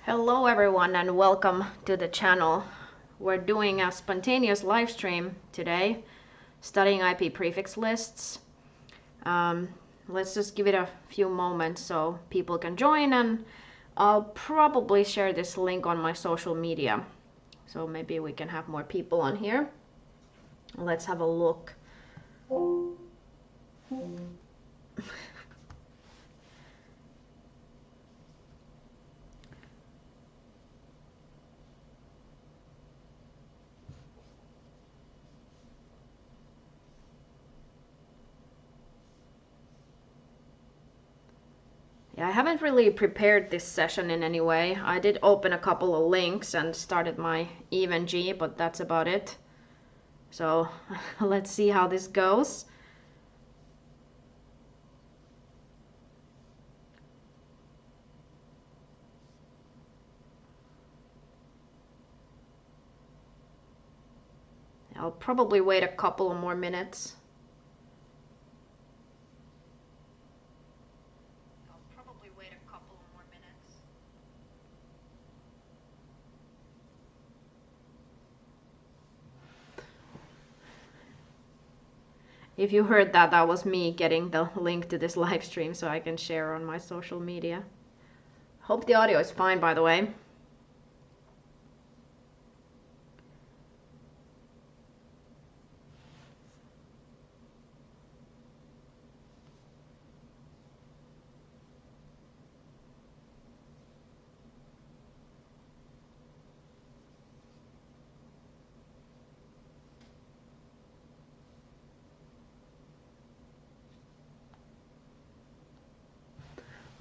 Hello everyone and welcome to the channel. We're doing a spontaneous live stream today, studying IP prefix lists. Let's just give it a few moments so people can join, and I'll probably share this link on my social media. So maybe we can have more people on here. Let's have a look. Yeah, I haven't really prepared this session in any way. I did open a couple of links and started my Eigrp, but that's about it. So let's see how this goes. I'll probably wait a couple of more minutes. If you heard that, that was me getting the link to this live stream so I can share on my social media. Hope the audio is fine, by the way.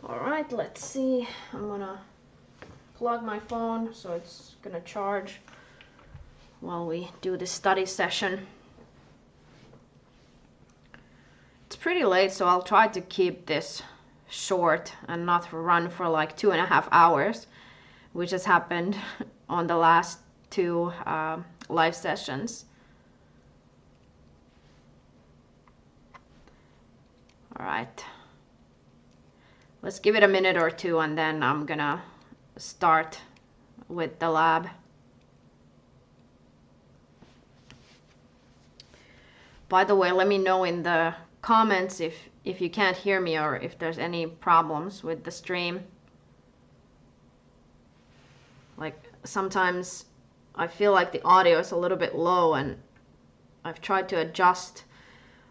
Alright, let's see. I'm gonna plug my phone so it's gonna charge while we do the study session. It's pretty late, so I'll try to keep this short and not run for like 2.5 hours, which has happened on the last two live sessions. Alright. Let's give it a minute or two and then I'm gonna start with the lab. By the way, let me know in the comments if you can't hear me or if there's any problems with the stream. Like sometimes I feel like the audio is a little bit low and I've tried to adjust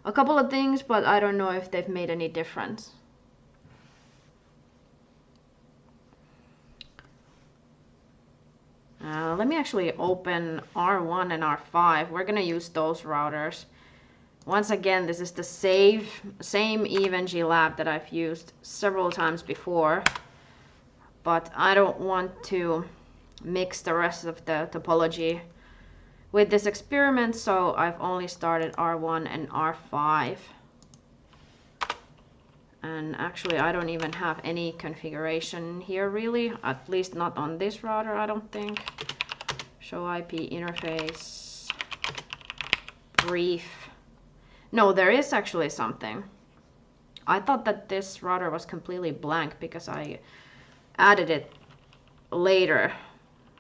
a couple of things, but I don't know if they've made any difference. Let me actually open R1 and R5. We're gonna use those routers. Once again, this is the same Eigrp lab that I've used several times before, but I don't want to mix the rest of the topology with this experiment, so I've only started R1 and R5. And actually, I don't even have any configuration here really, at least not on this router, I don't think. Show IP interface, brief. No, there is actually something. I thought that this router was completely blank because I added it later.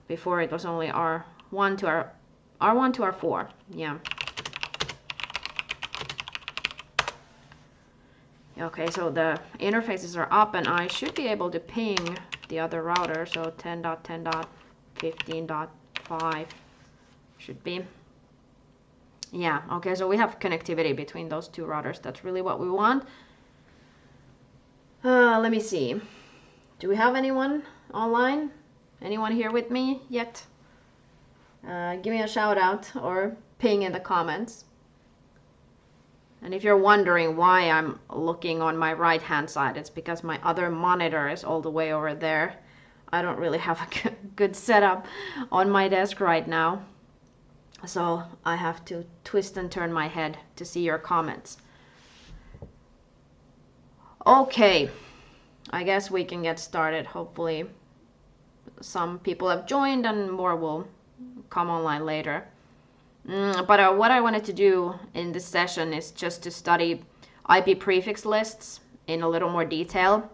Before it was only R1 to R4, yeah. Okay, so the interfaces are up and I should be able to ping the other router, so 10.10.15.5 should be. Yeah, okay, so we have connectivity between those two routers. That's really what we want. Let me see. Do we have anyone online? Anyone here with me yet? Give me a shout out or ping in the comments. And if you're wondering why I'm looking on my right hand side, it's because my other monitor is all the way over there. I don't really have a good setup on my desk right now, so I have to twist and turn my head to see your comments. Okay, I guess we can get started. Hopefully some people have joined and more will come online later. But what I wanted to do in this session is just to study IP prefix lists in a little more detail.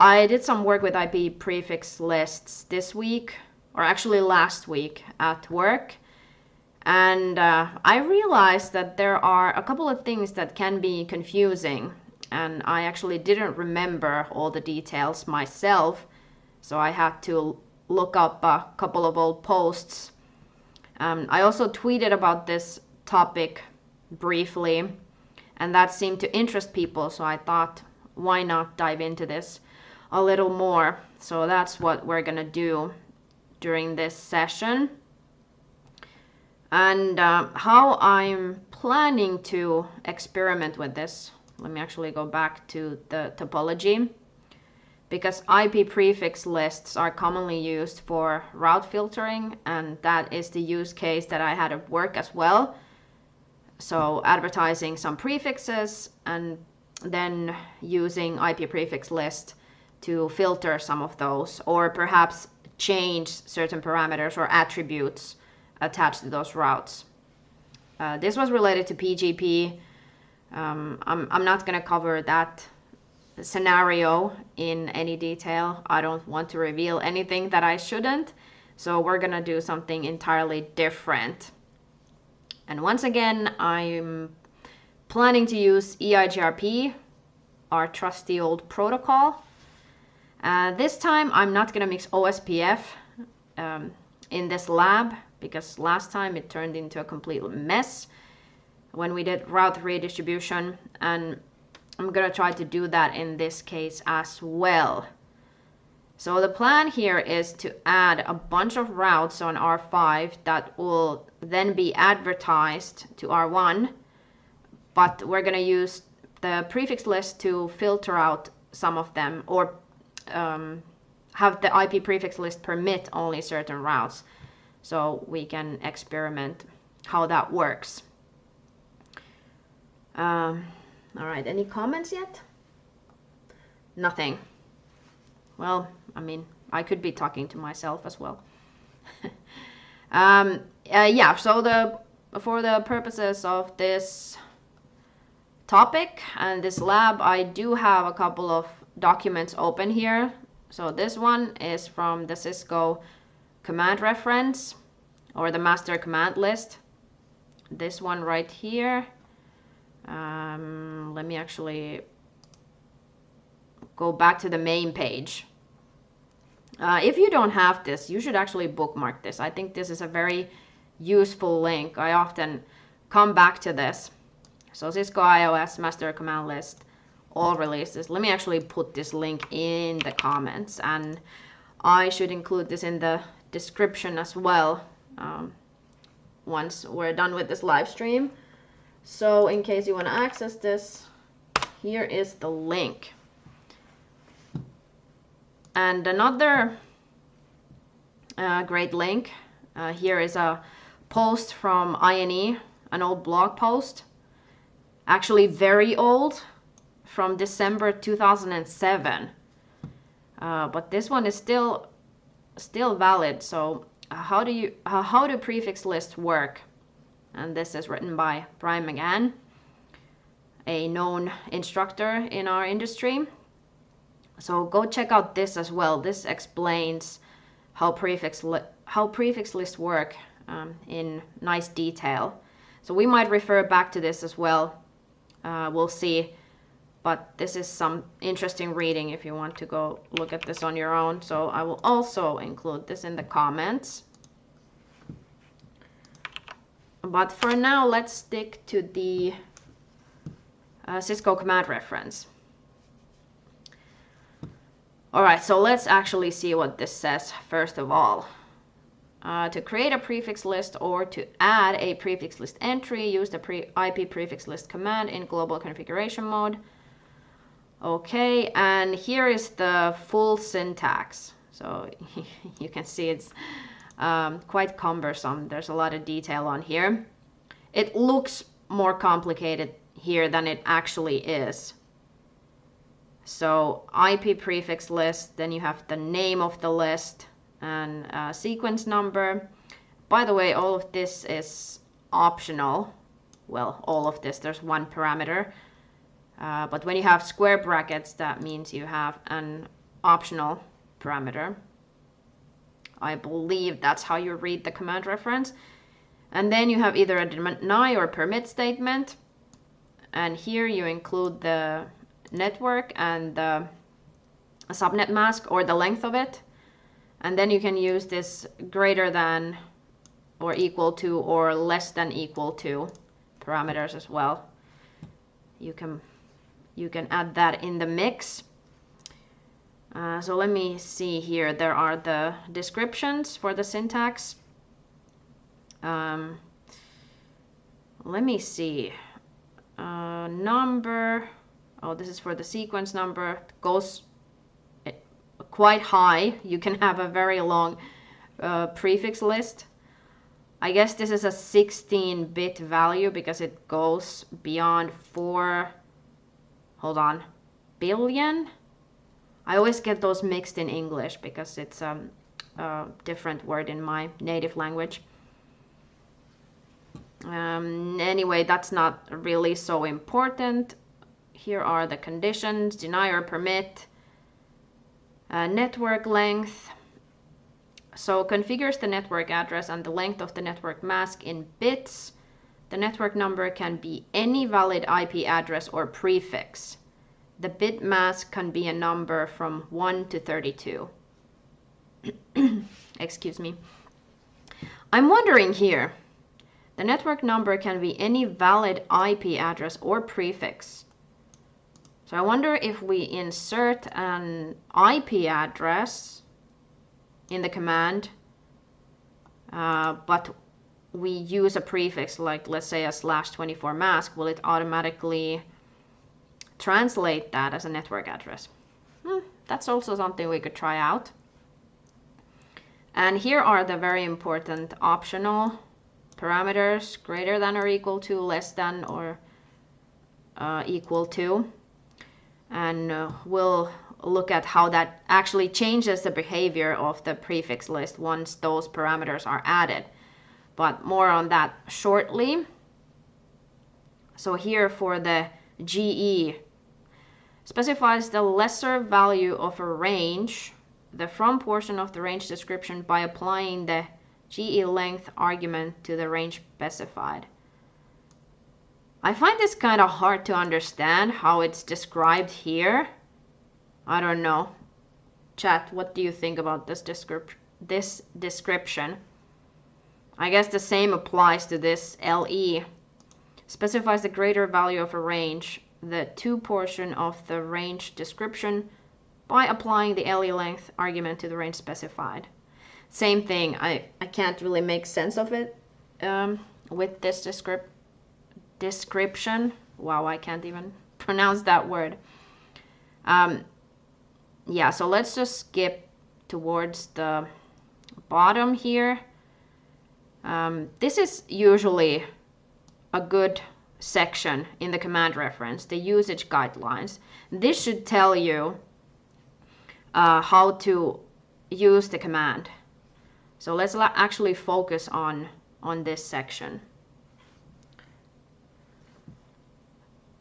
I did some work with IP prefix lists this week, or actually last week at work. And I realized that there are a couple of things that can be confusing. And I actually didn't remember all the details myself. So I had to look up a couple of old posts. I also tweeted about this topic briefly, and that seemed to interest people. So I thought, why not dive into this a little more? So that's what we're gonna do during this session. And how I'm planning to experiment with this, let me actually go back to the topology, because IP prefix lists are commonly used for route filtering, and that is the use case that I had at work as well. So advertising some prefixes and then using IP prefix list to filter some of those, or perhaps change certain parameters or attributes attached to those routes. This was related to PGP. I'm not going to cover that scenario in any detail. I don't want to reveal anything that I shouldn't. So we're going to do something entirely different. And once again, I'm planning to use Eigrp, our trusty old protocol. This time I'm not going to mix OSPF in this lab, because last time it turned into a complete mess when we did route redistribution, and I'm gonna try to do that in this case as well. So the plan here is to add a bunch of routes on R5 that will then be advertised to R1, but we're gonna use the prefix list to filter out some of them, or have the IP prefix list permit only certain routes. So we can experiment how that works. All right, any comments yet? Nothing. Well, I mean, I could be talking to myself as well. Yeah, so for the purposes of this topic and this lab, I do have a couple of documents open here. So this one is from the Cisco command reference, or the master command list. This one right here. Let me actually go back to the main page. If you don't have this, you should actually bookmark this. I think this is a very useful link. I often come back to this. So Cisco iOS master command list, all releases. Let me actually put this link in the comments, and I should include this in the description as well once we're done with this live stream. So in case you want to access this, here is the link. And another great link, here is a post from INE, an old blog post, actually very old, from December 2007. But this one is still valid. So how do prefix lists work? And this is written by Brian McGann, a known instructor in our industry. So go check out this as well. This explains how prefix lists work in nice detail. So we might refer back to this as well. We'll see. But this is some interesting reading if you want to go look at this on your own. So I will also include this in the comments. But for now, let's stick to the Cisco command reference. All right, so let's actually see what this says first of all. To create a prefix list or to add a prefix list entry, use the IP prefix list command in global configuration mode. Okay, and here is the full syntax. So you can see it's quite cumbersome. There's a lot of detail on here. It looks more complicated here than it actually is. So IP prefix list, then you have the name of the list and sequence number. By the way, all of this is optional. Well, all of this, there's one parameter. But when you have square brackets, that means you have an optional parameter. I believe that's how you read the command reference. And then you have either a deny or permit statement. And here you include the network and the subnet mask or the length of it. And then you can use this greater than or equal to or less than equal to parameters as well. You can add that in the mix. So let me see here. There are the descriptions for the syntax. Let me see. Number. Oh, this is for the sequence number. It goes quite high. You can have a very long prefix list. I guess this is a 16-bit value because it goes beyond 4. Hold on. Billion? I always get those mixed in English because it's a different word in my native language. Anyway, that's not really so important. Here are the conditions: deny or permit, network length. So configures the network address and the length of the network mask in bits. The network number can be any valid IP address or prefix. The bit mask can be a number from 1 to 32. Excuse me. I'm wondering here. The network number can be any valid IP address or prefix. So I wonder if we insert an IP address in the command, but we use a prefix like, let's say, a /24 mask, will it automatically translate that as a network address? That's also something we could try out. And here are the very important optional parameters: greater than or equal to, less than or equal to. And we'll look at how that actually changes the behavior of the prefix list once those parameters are added. But more on that shortly. So here for the GE, specifies the lesser value of a range, the from portion of the range description, by applying the GE length argument to the range specified. I find this kind of hard to understand how it's described here. I don't know. Chat, what do you think about this description? I guess the same applies to this LE. Specifies the greater value of a range, the to portion of the range description, by applying the LE length argument to the range specified. Same thing. I can't really make sense of it with this description. Wow, I can't even pronounce that word. Yeah, so let's just skip towards the bottom here. This is usually a good section in the command reference, the usage guidelines. This should tell you how to use the command. So let's actually focus on this section.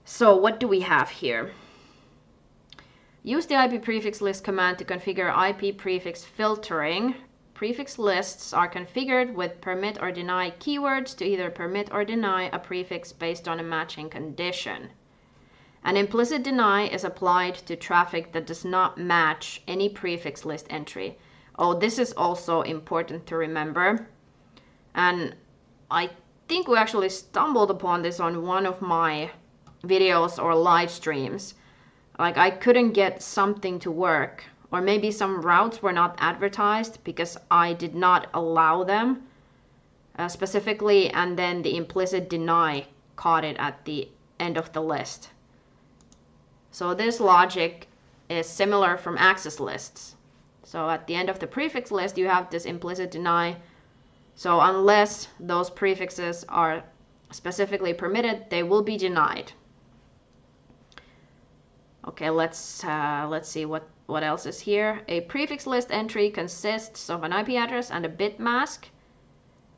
So what do we have here? Use the IP prefix list command to configure IP prefix filtering. Prefix lists are configured with permit or deny keywords to either permit or deny a prefix based on a matching condition. An implicit deny is applied to traffic that does not match any prefix list entry. Oh, this is also important to remember. And I think we actually stumbled upon this on one of my videos or live streams. Like, I couldn't get something to work, or maybe some routes were not advertised because I did not allow them specifically, and then the implicit deny caught it at the end of the list. So this logic is similar from access lists. So at the end of the prefix list, you have this implicit deny. So unless those prefixes are specifically permitted, they will be denied. Okay, let's see what else is here. A prefix list entry consists of an IP address and a bit mask.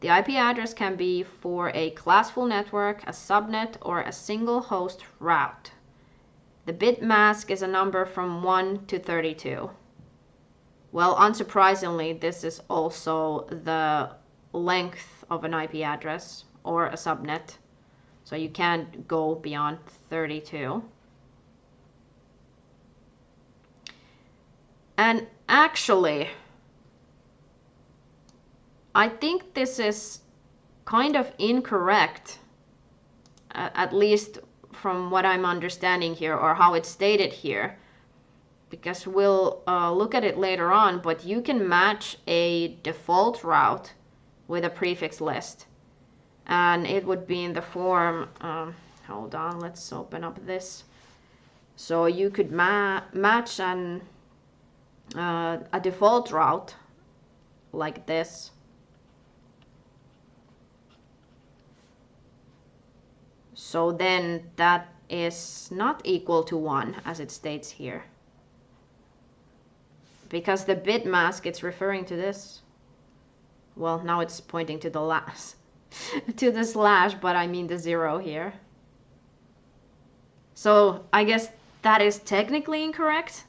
The IP address can be for a classful network, a subnet, or a single host route. The bit mask is a number from 1 to 32. Well, unsurprisingly, this is also the length of an IP address or a subnet. So you can't go beyond 32. And actually, I think this is kind of incorrect, at least from what I'm understanding here, or how it's stated here, because we'll look at it later on, but you can match a default route with a prefix list, and it would be in the form, hold on, let's open up this. So you could match a default route like this. So then that is not equal to 1, as it states here. Because the bit mask, it's referring to this. Well, now it's pointing to the last, to the slash, but I mean the 0 here. So I guess that is technically incorrect.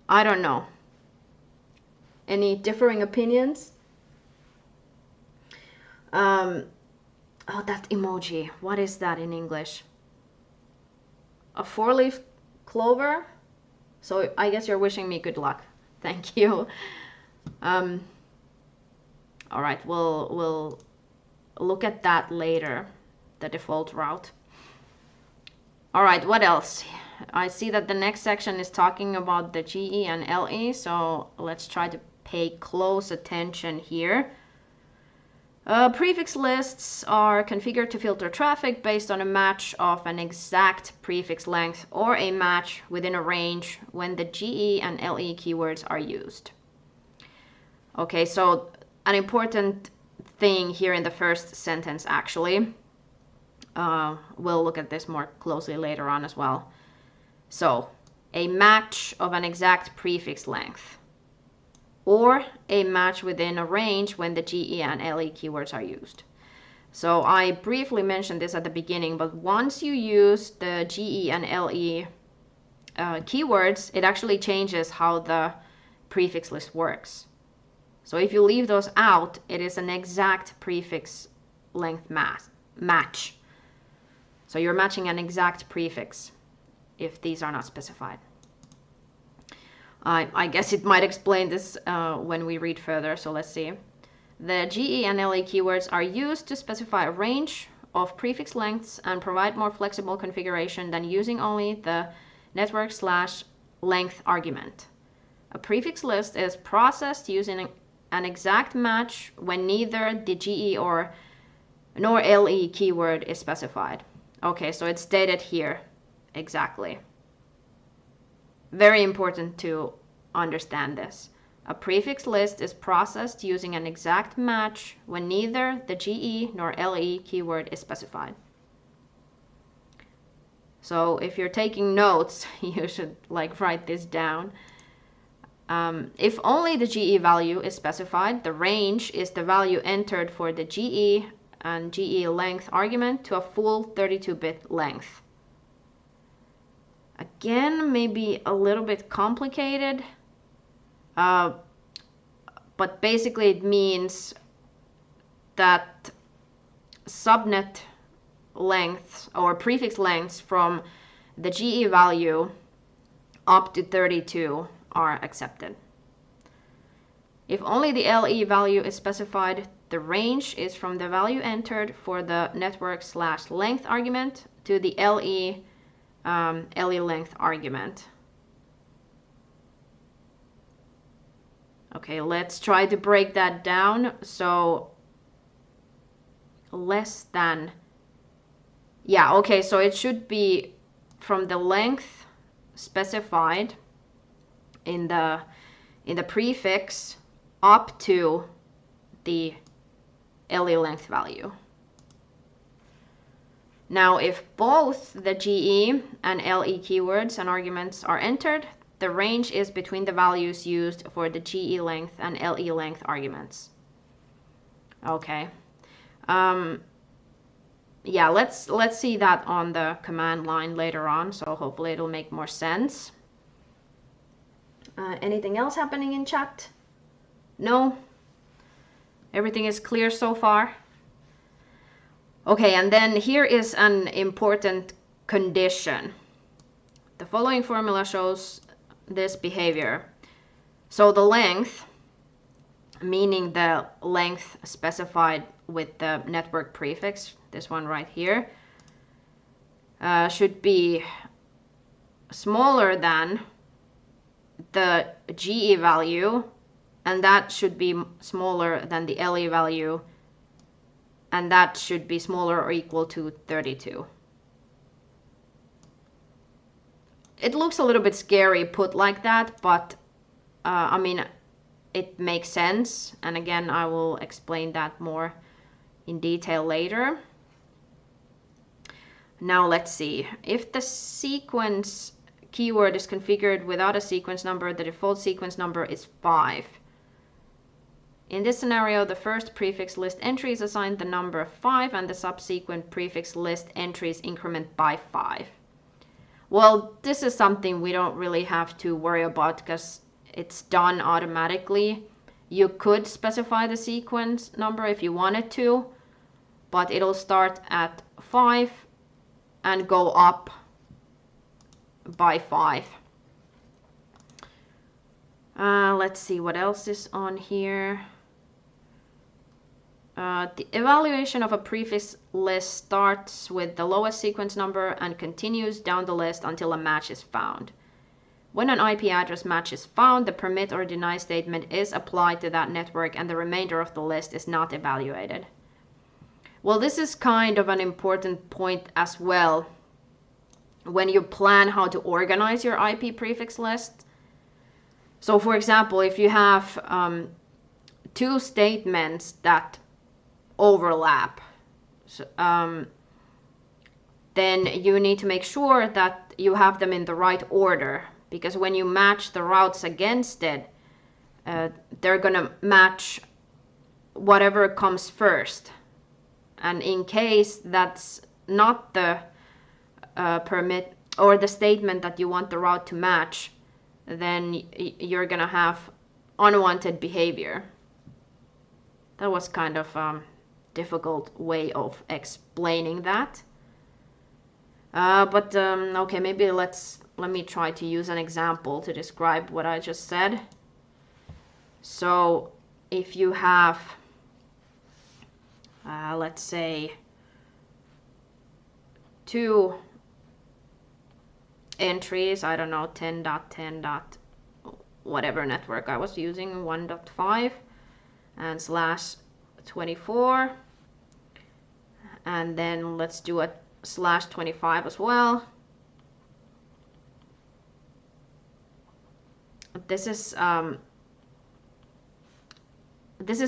I don't know. Any differing opinions? Oh, that emoji. What is that in English? A 4-leaf clover? So I guess you're wishing me good luck. Thank you. All right, we'll look at that later, the default route. All right, what else? I see that the next section is talking about the GE and LE, so let's try to pay close attention here. Prefix lists are configured to filter traffic based on a match of an exact prefix length or a match within a range when the GE and LE keywords are used. Okay, so an important thing here in the first sentence, actually. We'll look at this more closely later on as well. So, a match of an exact prefix length, or a match within a range when the GE and LE keywords are used. So I briefly mentioned this at the beginning, but once you use the GE and LE keywords, it actually changes how the prefix list works. So if you leave those out, it is an exact prefix length match. So you're matching an exact prefix if these are not specified. I guess it might explain this when we read further, so let's see. The GE and LE keywords are used to specify a range of prefix lengths and provide more flexible configuration than using only the network/length argument. A prefix list is processed using an exact match when neither the GE nor LE keyword is specified. Okay, so it's stated here exactly. Very important to understand this. A prefix list is processed using an exact match when neither the GE nor LE keyword is specified. So if you're taking notes, you should write this down. If only the GE value is specified, the range is the value entered for the GE and GE length argument to a full 32-bit length. Again, maybe a little bit complicated, but basically it means that subnet lengths or prefix lengths from the GE value up to 32 are accepted. If only the LE value is specified, the range is from the value entered for the network/length argument to the LE length argument. Okay, let's try to break that down. So less than, yeah, okay, so it should be from the length specified in the prefix up to the LE length value. Now, if both the GE and LE keywords and arguments are entered, the range is between the values used for the GE length and LE length arguments. Okay. Yeah, let's see that on the command line later on, so hopefully it'll make more sense. Anything else happening in chat? No? Everything is clear so far? Okay, and then here is an important condition. The following formula shows this behavior. So the length, meaning the length specified with the network prefix, this one right here, should be smaller than the GE value, and that should be smaller than the LE value, and that should be smaller or equal to 32. It looks a little bit scary put like that, but I mean, it makes sense. And again, I will explain that more in detail later. Now let's see. If the sequence keyword is configured without a sequence number, the default sequence number is 5. In this scenario, the first prefix list entry is assigned the number 5 and the subsequent prefix list entries increment by 5. Well, this is something we don't really have to worry about because it's done automatically. You could specify the sequence number if you wanted to, but it'll start at 5 and go up by 5. Let's see what else is on here. The evaluation of a prefix list starts with the lowest sequence number and continues down the list until a match is found. When an IP address match is found, the permit or deny statement is applied to that network and the remainder of the list is not evaluated. Well, this is kind of an important point as well when you plan how to organize your IP prefix list. So for example, if you have two statements that overlap, then you need to make sure that you have them in the right order, because when you match the routes against it, they're gonna match whatever comes first. And in case that's not the permit or the statement that you want the route to match, then you're gonna have unwanted behavior. That was kind of difficult way of explaining that. Okay, maybe let me try to use an example to describe what I just said. So if you have, let's say, two entries, I don't know, 10.10. whatever network I was using, 1.5 and /24, and then let's do a /25 as well. This is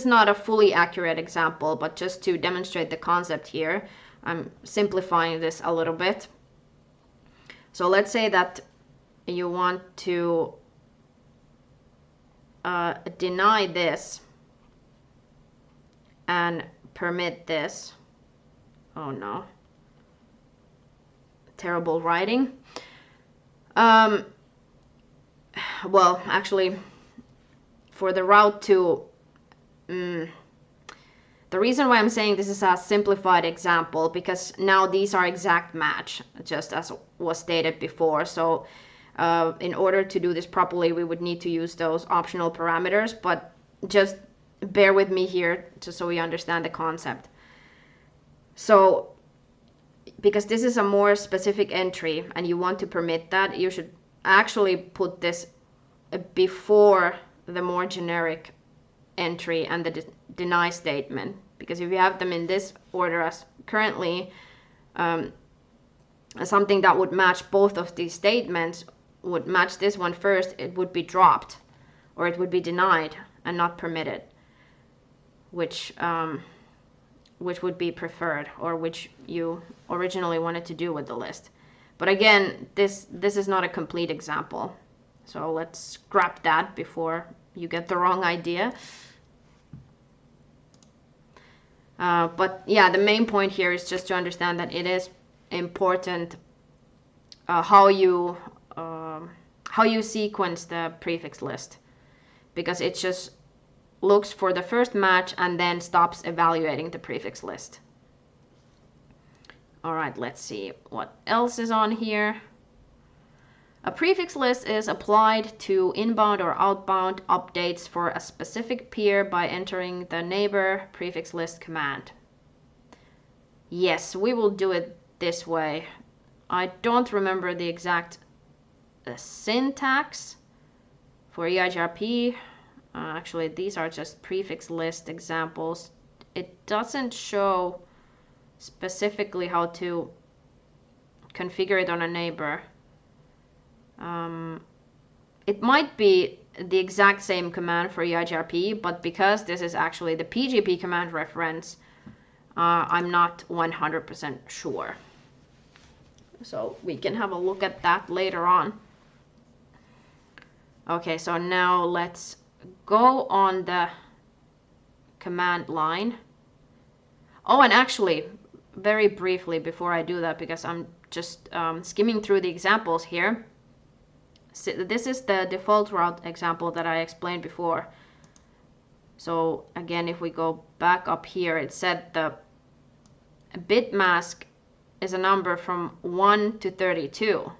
not a fully accurate example, but just to demonstrate the concept here, I'm simplifying this a little bit. So let's say that you want to deny this and permit this. Oh no. Terrible writing. Well, actually, for the route to... the reason why I'm saying this is a simplified example, because now these are exact match, just as was stated before. So in order to do this properly, we would need to use those optional parameters, but just bear with me here just so we understand the concept. So because this is a more specific entry and you want to permit that, you should actually put this before the more generic entry and the deny statement, because if you have them in this order as currently, something that would match both of these statements would match this one first, it would be dropped or it would be denied and not permitted, which would be preferred, or which you originally wanted to do with the list. But again, this is not a complete example, so let's scrap that before you get the wrong idea. But yeah, the main point here is just to understand that it is important how how you sequence the prefix list, because it just looks for the first match and then stops evaluating the prefix list. All right, let's see what else is on here. A prefix list is applied to inbound or outbound updates for a specific peer by entering the neighbor prefix list command. Yes, we will do it this way. I don't remember the exact syntax for Eigrp. Actually, these are just prefix list examples. It doesn't show specifically how to configure it on a neighbor. It might be the exact same command for Eigrp, but because this is actually the PGP command reference, I'm not 100% sure. So we can have a look at that later on. Okay, so now let's go on the command line. Oh, and actually, very briefly before I do that, because I'm just skimming through the examples here. So this is the default route example that I explained before. So again, if we go back up here, it said the bit mask is a number from 1 to 32.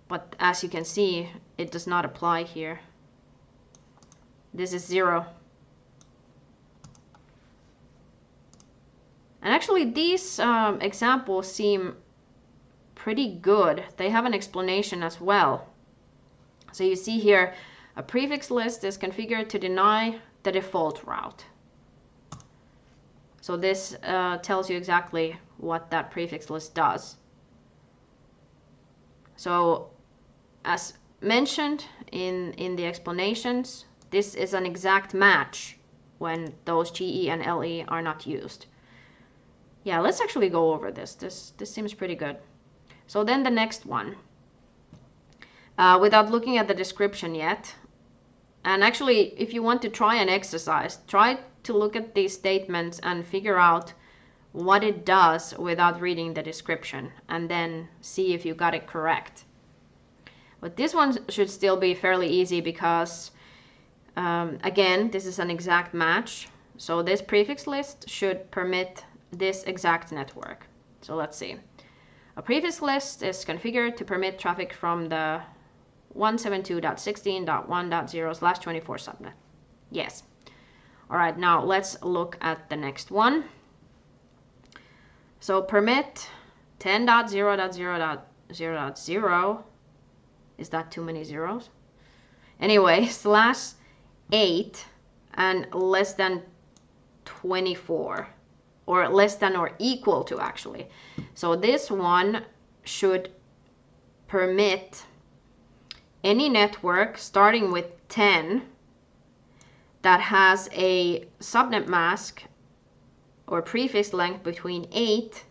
But as you can see, it does not apply here. This is 0. And actually, these examples seem pretty good. They have an explanation as well. So you see here, a prefix list is configured to deny the default route. So this tells you exactly what that prefix list does. So as mentioned in the explanations, this is an exact match when those GE and LE are not used. Yeah, let's actually go over this. This seems pretty good. So then the next one, without looking at the description yet, and actually if you want to try an exercise, try to look at these statements and figure out what it does without reading the description, and then see if you got it correct. But this one should still be fairly easy because, again, this is an exact match. So this prefix list should permit this exact network. So let's see. A prefix list is configured to permit traffic from the 172.16.1.0/24 subnet. Yes. All right, now let's look at the next one. So permit 10.0.0.0.0. Is that too many zeros? Anyway, /8 and less than 24. Or less than or equal to, actually. So this one should permit any network starting with 10 that has a subnet mask or prefix length between 8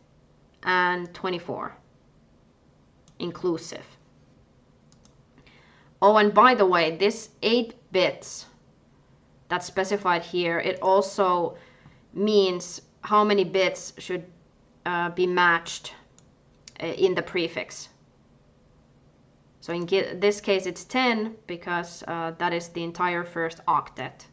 and 24 inclusive. Oh, and by the way, this 8 bits that's specified here, it also means how many bits should be matched in the prefix. So in this case it's 10 because that is the entire first octet.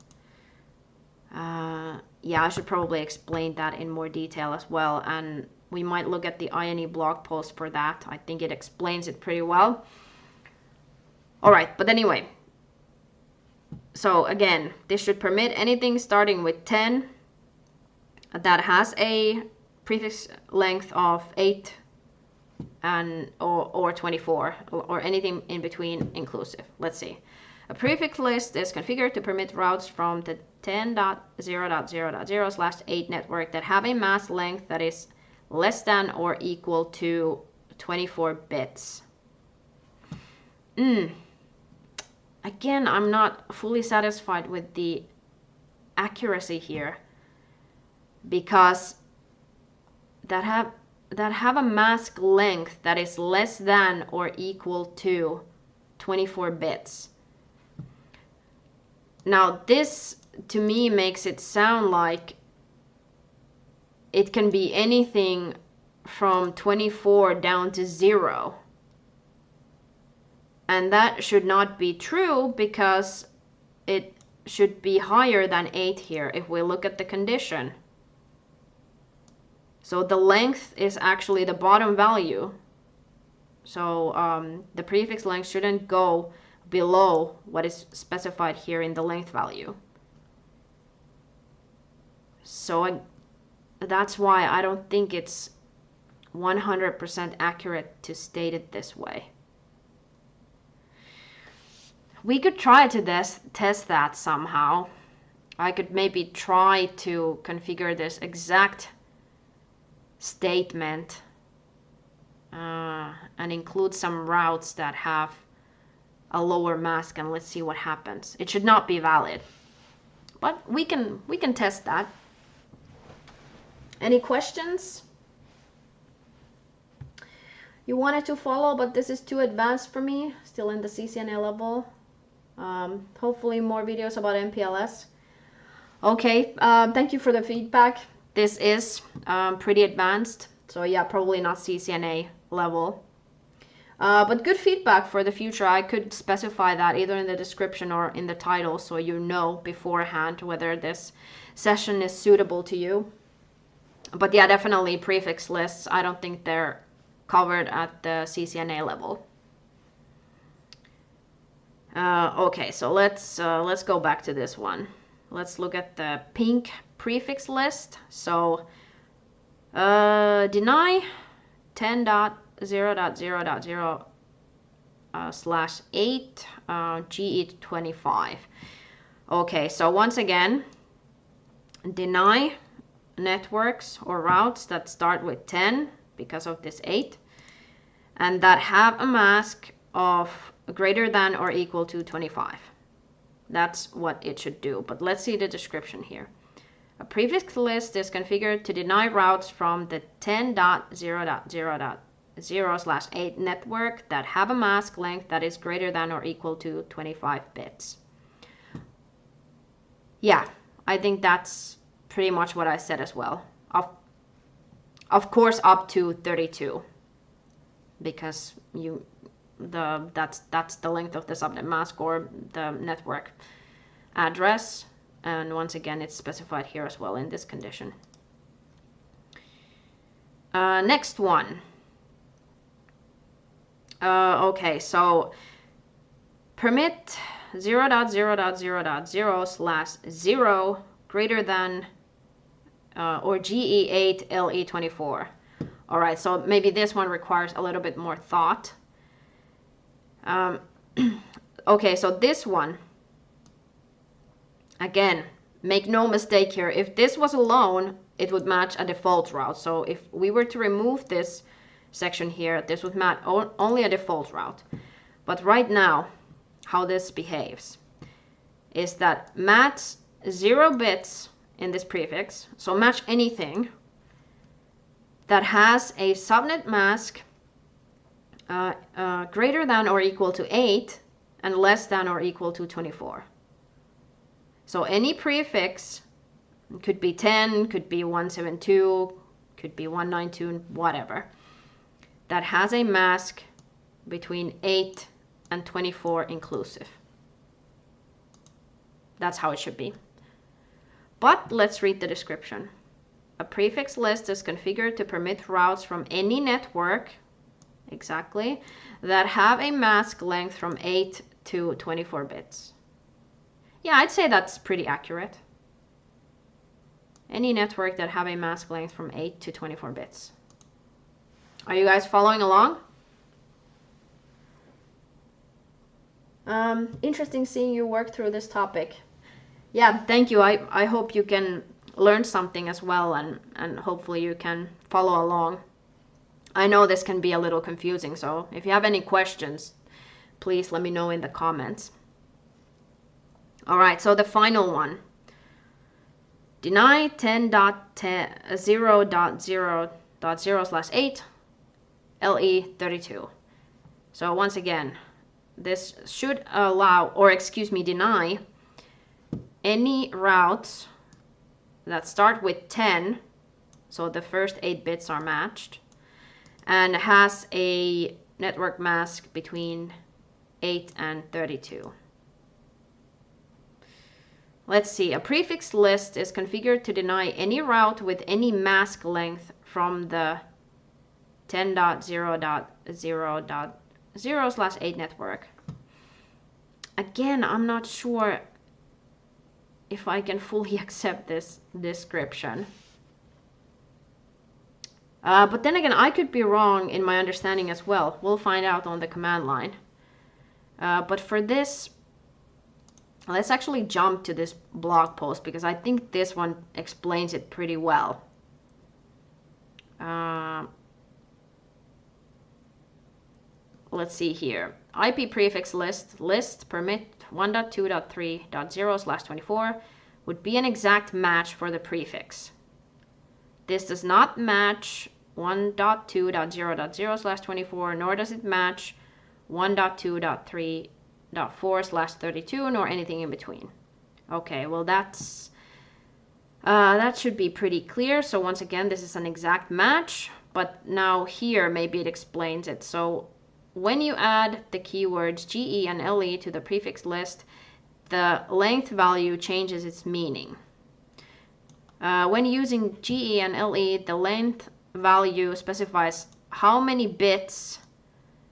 Yeah, I should probably explain that in more detail as well, and we might look at the INE blog post for that. I think it explains it pretty well. Alright, but anyway. So again, this should permit anything starting with 10 that has a prefix length of 8 and or 24, or anything in between inclusive. Let's see. A prefix list is configured to permit routes from the 10.0.0.0/8 network that have a mask length that is less than or equal to 24 bits. Again, I'm not fully satisfied with the accuracy here, because that have a mask length that is less than or equal to 24 bits. Now this to me makes it sound like it can be anything from 24 down to 0. And that should not be true because it should be higher than 8 here if we look at the condition. So the length is actually the bottom value. So the prefix length shouldn't go below what is specified here in the length value. So that's why I don't think it's 100% accurate to state it this way. We could try to test that somehow. I could maybe try to configure this exact statement and include some routes that have a lower mask, and let's see what happens. It should not be valid, but we can test that. Any questions? You wanted to follow, but this is too advanced for me, still in the CCNA level. Hopefully more videos about MPLS. Okay, thank you for the feedback. This is pretty advanced, so yeah, probably not CCNA level. But good feedback for the future. I could specify that either in the description or in the title, so you know beforehand whether this session is suitable to you. But yeah, definitely prefix lists. I don't think they're covered at the CCNA level. Okay, so let's go back to this one. Let's look at the pink prefix list. So deny 10.0.0.0 /8 GE25. Okay, so once again, deny networks or routes that start with 10 because of this 8 and that have a mask of greater than or equal to 25. That's what it should do. But let's see the description here. A prefix list is configured to deny routes from the 10.0.0.0/8 network that have a mask length that is greater than or equal to 25 bits. Yeah, I think that's pretty much what I said as well. Of course, up to 32, because that's the length of the subnet mask or the network address, and once again it's specified here as well in this condition. Next one. Okay, so permit 0.0.0.0/0 greater than or GE8 LE24. All right, so maybe this one requires a little bit more thought. Okay, so this one, again, make no mistake here. If this was alone, it would match a default route. So if we were to remove this section here, this would match only a default route. But right now, how this behaves is that match 0 bits in this prefix, so match anything that has a subnet mask greater than or equal to 8 and less than or equal to 24. So any prefix, could be 10, could be 172, could be 192, whatever, that has a mask between 8 and 24 inclusive. That's how it should be. But let's read the description. A prefix list is configured to permit routes from any network, exactly, that have a mask length from 8 to 24 bits. Yeah, I'd say that's pretty accurate. Any network that have a mask length from 8 to 24 bits. Are you guys following along? Interesting seeing you work through this topic. Yeah, thank you. I hope you can learn something as well, and hopefully you can follow along. I know this can be a little confusing, so if you have any questions, please let me know in the comments. All right, so the final one. Deny 10.0.0.0/8 LE32. So once again, this should allow, or excuse me, deny any routes that start with 10, so the first 8 bits are matched, and has a network mask between 8, and 32. Let's see. A prefix list is configured to deny any route with any mask length from the 10.0.0.0/8 network. Again, I'm not sure if I can fully accept this description. But then again, I could be wrong in my understanding as well. We'll find out on the command line. But for this, let's actually jump to this blog post because I think this one explains it pretty well. Let's see here. IP prefix list permit 1.2.3.0/24 would be an exact match for the prefix. This does not match 1.2.0.0/24, nor does it match 1.2.3.4/32, nor anything in between. Okay, well that should be pretty clear. So once again, this is an exact match, but now here maybe it explains it. So when you add the keywords GE and LE to the prefix list, the length value changes its meaning. When using GE and LE, the length value specifies how many bits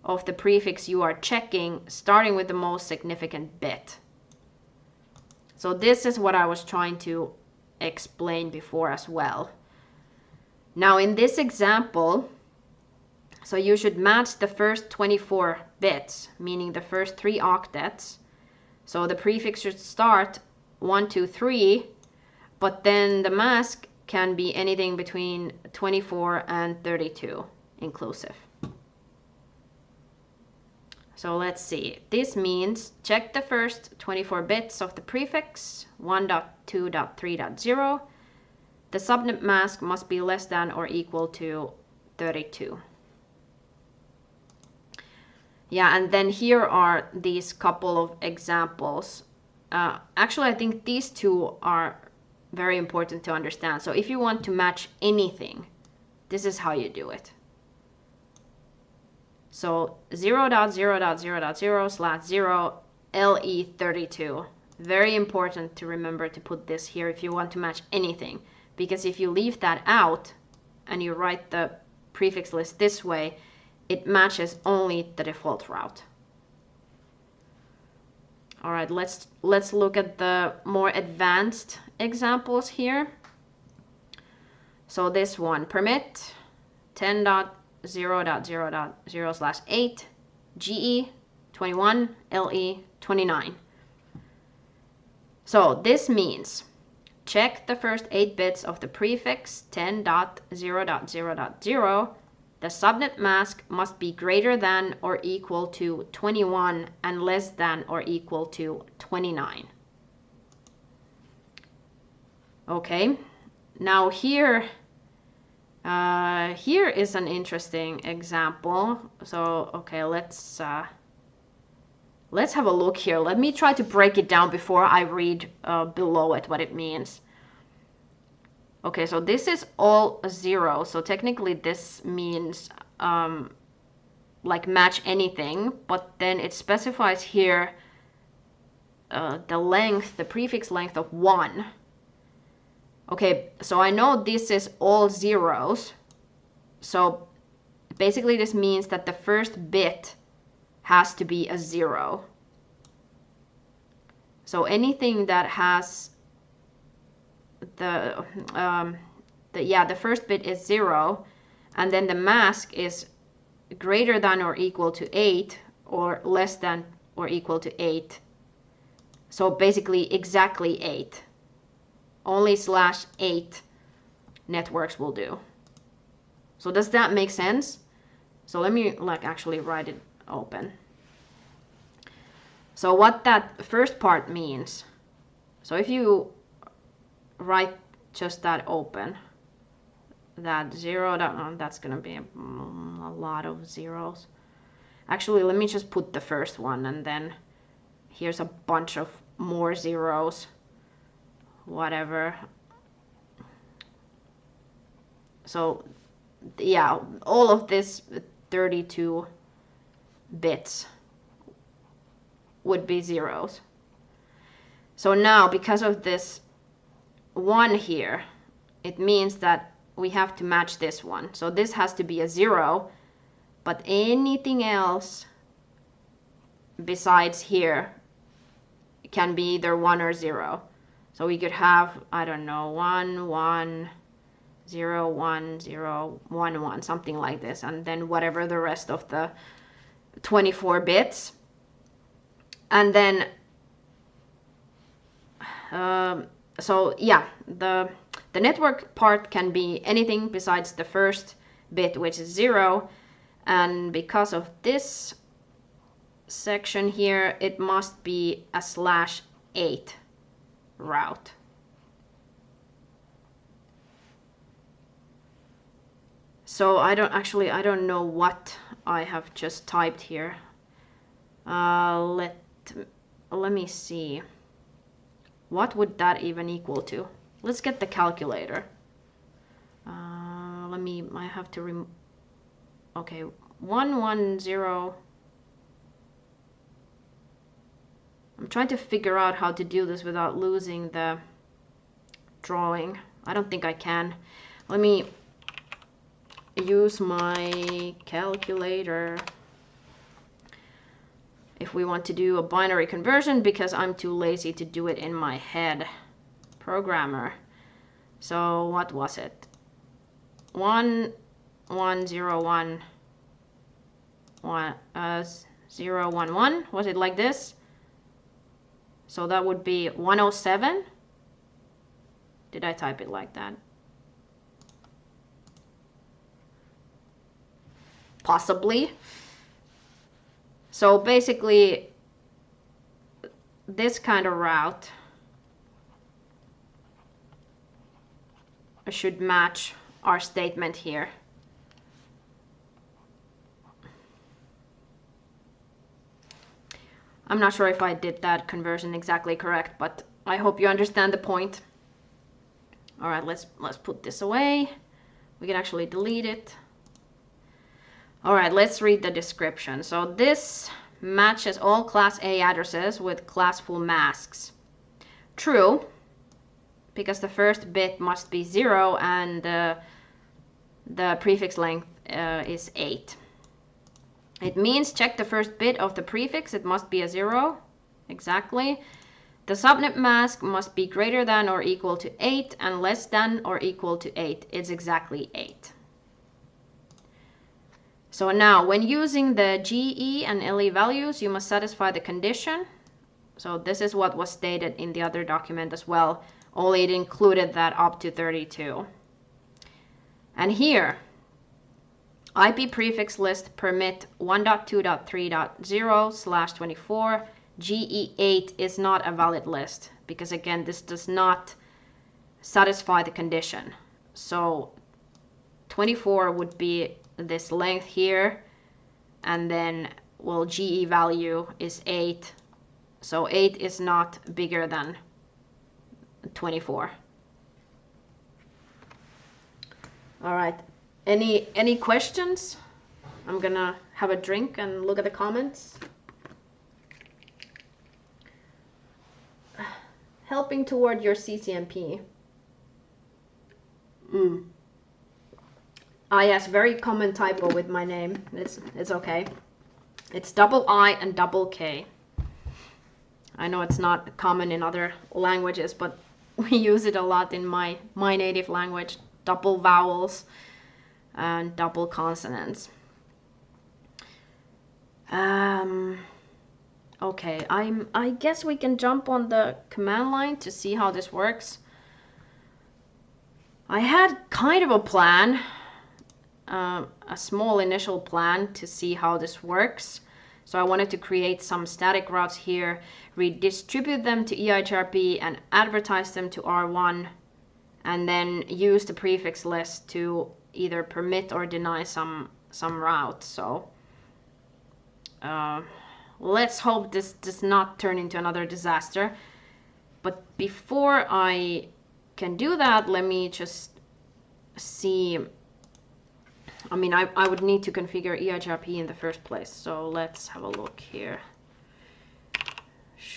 of the prefix you are checking, starting with the most significant bit. So this is what I was trying to explain before as well. Now in this example, so you should match the first 24 bits, meaning the first 3 octets. So the prefix should start 1, 2, 3, but then the mask can be anything between 24 and 32 inclusive. So let's see. This means check the first 24 bits of the prefix 1.2.3.0. The subnet mask must be less than or equal to 32. Yeah, and then here are these couple of examples. Actually, I think these two are very important to understand. So if you want to match anything, this is how you do it. So 0.0.0.0/0 LE32. Very important to remember to put this here if you want to match anything. Because if you leave that out and you write the prefix list this way, it matches only the default route. All right, let's look at the more advanced examples here. So this one, permit 10.0.0.0/8 GE 21 LE 29. So this means check the first 8 bits of the prefix 10.0.0.0. The subnet mask must be greater than or equal to 21 and less than or equal to 29. Okay, now here is an interesting example. So okay, let's have a look here. Let me try to break it down before I read below it what it means. Okay, so this is all 0. So technically this means like match anything, but then it specifies here the length, the prefix length of 1. Okay, so I know this is all zeros. So basically this means that the first bit has to be a 0. So anything that has the first bit is 0, and then the mask is greater than or equal to 8 or less than or equal to 8. So basically exactly 8. Only /8 networks will do. So does that make sense? So let me actually write it open. So what that first part means, so if you write just that open, that 0, that's gonna be a lot of zeros. Actually, let me just put the first one, and then here's a bunch of more zeros, whatever. So yeah, all of this 32 bits would be zeros. So now, because of this 1 here, it means that we have to match this one. So this has to be a 0, but anything else besides here can be either 1 or 0. So we could have, I don't know, 1, 1, 0, 1, 0, 1, 1, something like this, and then whatever the rest of the 24 bits. And then, so yeah, the network part can be anything besides the first bit, which is 0, and because of this section here, it must be a /8 route. So I don't know what I have just typed here. Let me see. What would that even equal to? Let's get the calculator. I have to okay, 110. I'm trying to figure out how to do this without losing the drawing. I don't think I can. Let me use my calculator if we want to do a binary conversion, because I'm too lazy to do it in my head. Programmer. So what was it? 1 1 0 1 1 0 1 1. Was it like this? So that would be 107. Did I type it like that? Possibly. So basically, this kind of route should match our statement here. I'm not sure if I did that conversion exactly correct, but I hope you understand the point. All right, let's put this away. We can actually delete it. All right, let's read the description. So this matches all class A addresses with classful masks. True, because the first bit must be 0 and the prefix length is 8. It means check the first bit of the prefix, it must be a 0, exactly. The subnet mask must be greater than or equal to 8 and less than or equal to 8. It's exactly 8. So now, when using the GE and LE values, you must satisfy the condition. So this is what was stated in the other document as well, only it included that up to 32. And here, IP prefix list permit 1.2.3.0/24 GE8 is not a valid list, because again, this does not satisfy the condition. So 24 would be this length here, and then, well, GE value is 8. So 8 is not bigger than 24. All right. Any questions? I'm gonna have a drink and look at the comments. Helping toward your CCNP. Yes, very common typo with my name. It's okay. It's double I and double K. I know it's not common in other languages, but we use it a lot in my native language. Double vowels and double consonants. Okay, I guess we can jump on the command line to see how this works. I had kind of a plan, a small initial plan to see how this works. So I wanted to create some static routes here, redistribute them to Eigrp and advertise them to R1, and then use the prefix list to either permit or deny some routes. So let's hope this does not turn into another disaster. But before I can do that, let me just see. I mean, I would need to configure Eigrp in the first place. So let's have a look here.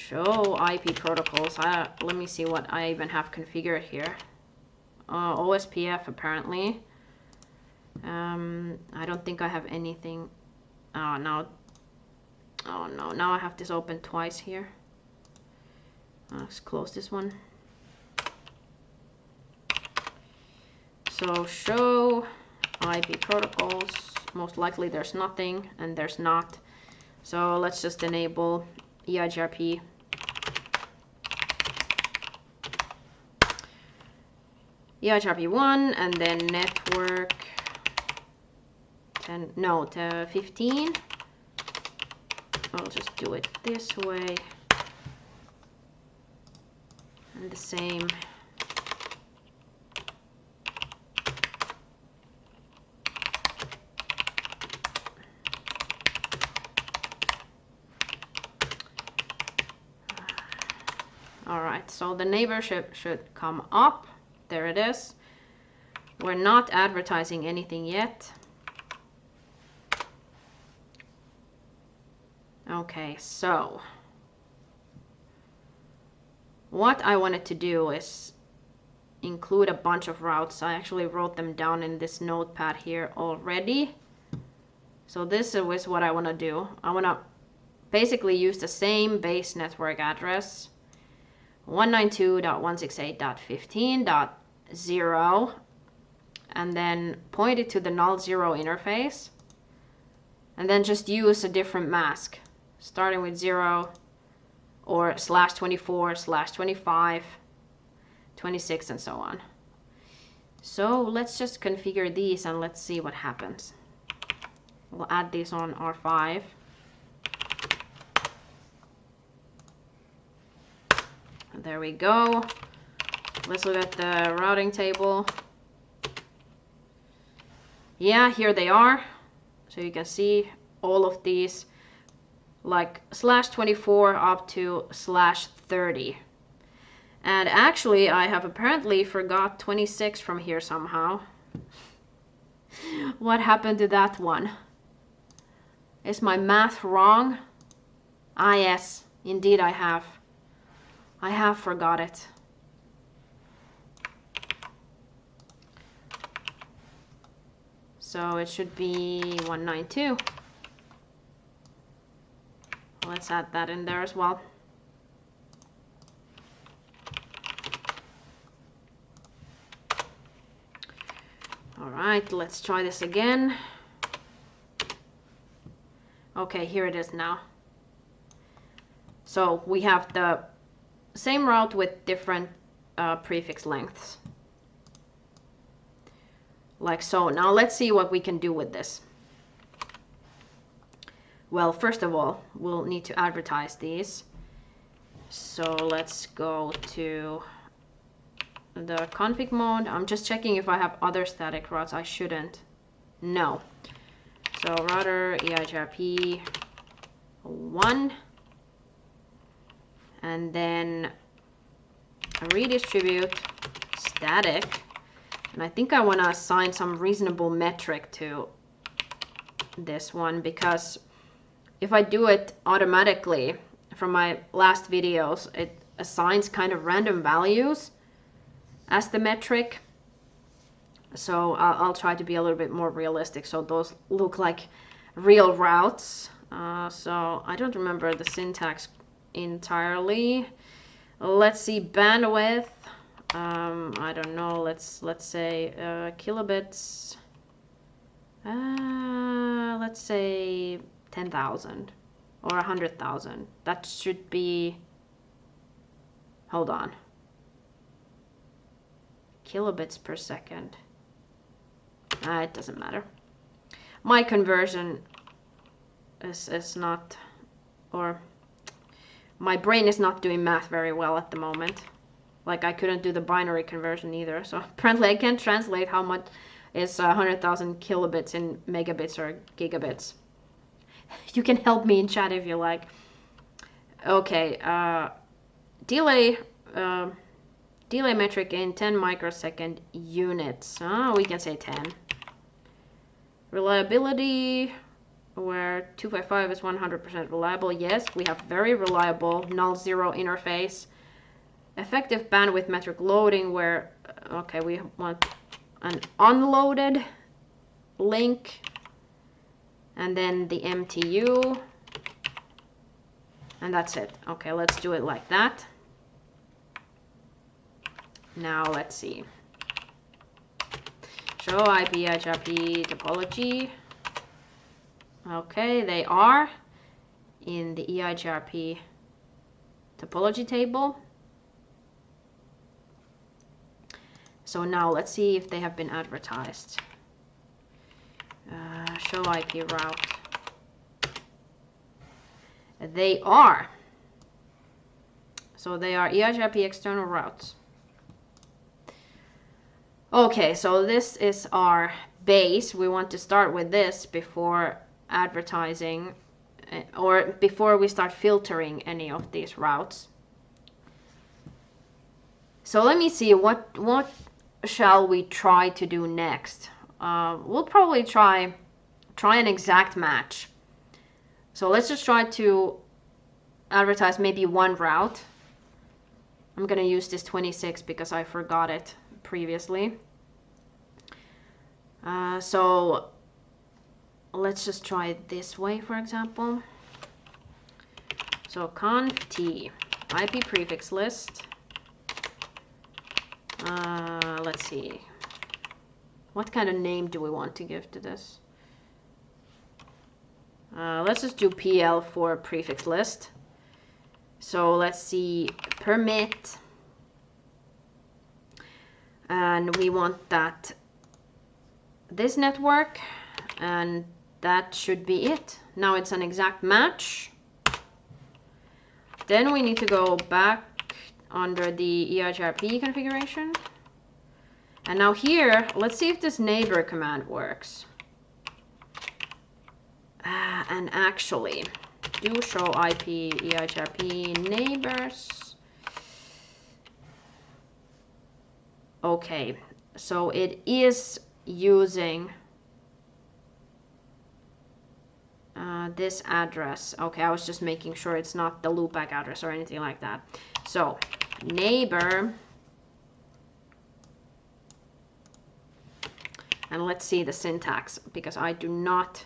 show IP protocols. Let me see what I even have configured here. OSPF apparently. I don't think I have anything. Oh no. Oh no, now I have this open twice here. Let's close this one. So show IP protocols. Most likely there's nothing, and there's not. So let's just enable Eigrp. Eigrp1, and then network 10, no, 15. I'll just do it this way. And the same. All right, so the neighborship should come up. There it is. We're not advertising anything yet. Okay, so what I wanted to do is include a bunch of routes. I actually wrote them down in this notepad here already. So this is what I want to do. I want to basically use the same base network address, 192.168.15.0, and then point it to the null zero interface, and then just use a different mask, starting with 0 or /24, /25, 26, and so on. So let's just configure these and let's see what happens. We'll add these on R5. There we go. Let's look at the routing table. Yeah, here they are. So you can see all of these, like /24 up to /30. And actually I have apparently forgot 26 from here somehow. What happened to that one? Is my math wrong? Ah yes, indeed I have. I have forgot it. So it should be 192. Let's add that in there as well. All right, let's try this again. Okay, here it is now. So we have the same route with different prefix lengths. Like so. Now let's see what we can do with this. Well, first of all, we'll need to advertise these. So let's go to the config mode. I'm just checking if I have other static routes. I shouldn't. No. So router Eigrp 1, and then redistribute static, and I think I want to assign some reasonable metric to this one, because if I do it automatically from my last videos, it assigns kind of random values as the metric. So I'll try to be a little bit more realistic, so those look like real routes. So I don't remember the syntax entirely. Let's see, bandwidth. I don't know. Let's say kilobits. Let's say 10,000 or 100,000. That should be. Hold on. Kilobits per second. It doesn't matter. My conversion is not, or my brain is not doing math very well at the moment. Like I couldn't do the binary conversion either. So apparently I can't translate how much is 100,000 kilobits in megabits or gigabits. You can help me in chat if you like. Okay, delay metric in 10 microsecond units. We can say 10. Reliability, where 255 is 100% reliable. Yes, we have very reliable null zero interface. Effective bandwidth metric loading, where, okay, we want an unloaded link, and then the MTU, and that's it. Okay, let's do it like that. Now let's see. Show IP Eigrp topology. Okay, they are in the Eigrp topology table. So now let's see if they have been advertised. Show IP route. They are. So they are Eigrp external routes. Okay, so this is our base. We want to start with this before advertising, or before we start filtering any of these routes. So let me see, what shall we try to do next? We'll probably try an exact match. So let's just try to advertise maybe one route. I'm gonna use this 26 because I forgot it previously. So let's just try it this way, for example. So conf t IP prefix list. Let's see. What kind of name do we want to give to this? Let's just do PL for prefix list. So let's see, permit. And we want that this network, and that should be it. Now it's an exact match. Then we need to go back under the Eigrp configuration. And now here, let's see if this neighbor command works. And actually, do show IP Eigrp neighbors. Okay, so it is using this address. Okay, I was just making sure it's not the loopback address or anything like that. So neighbor, and let's see the syntax because I do not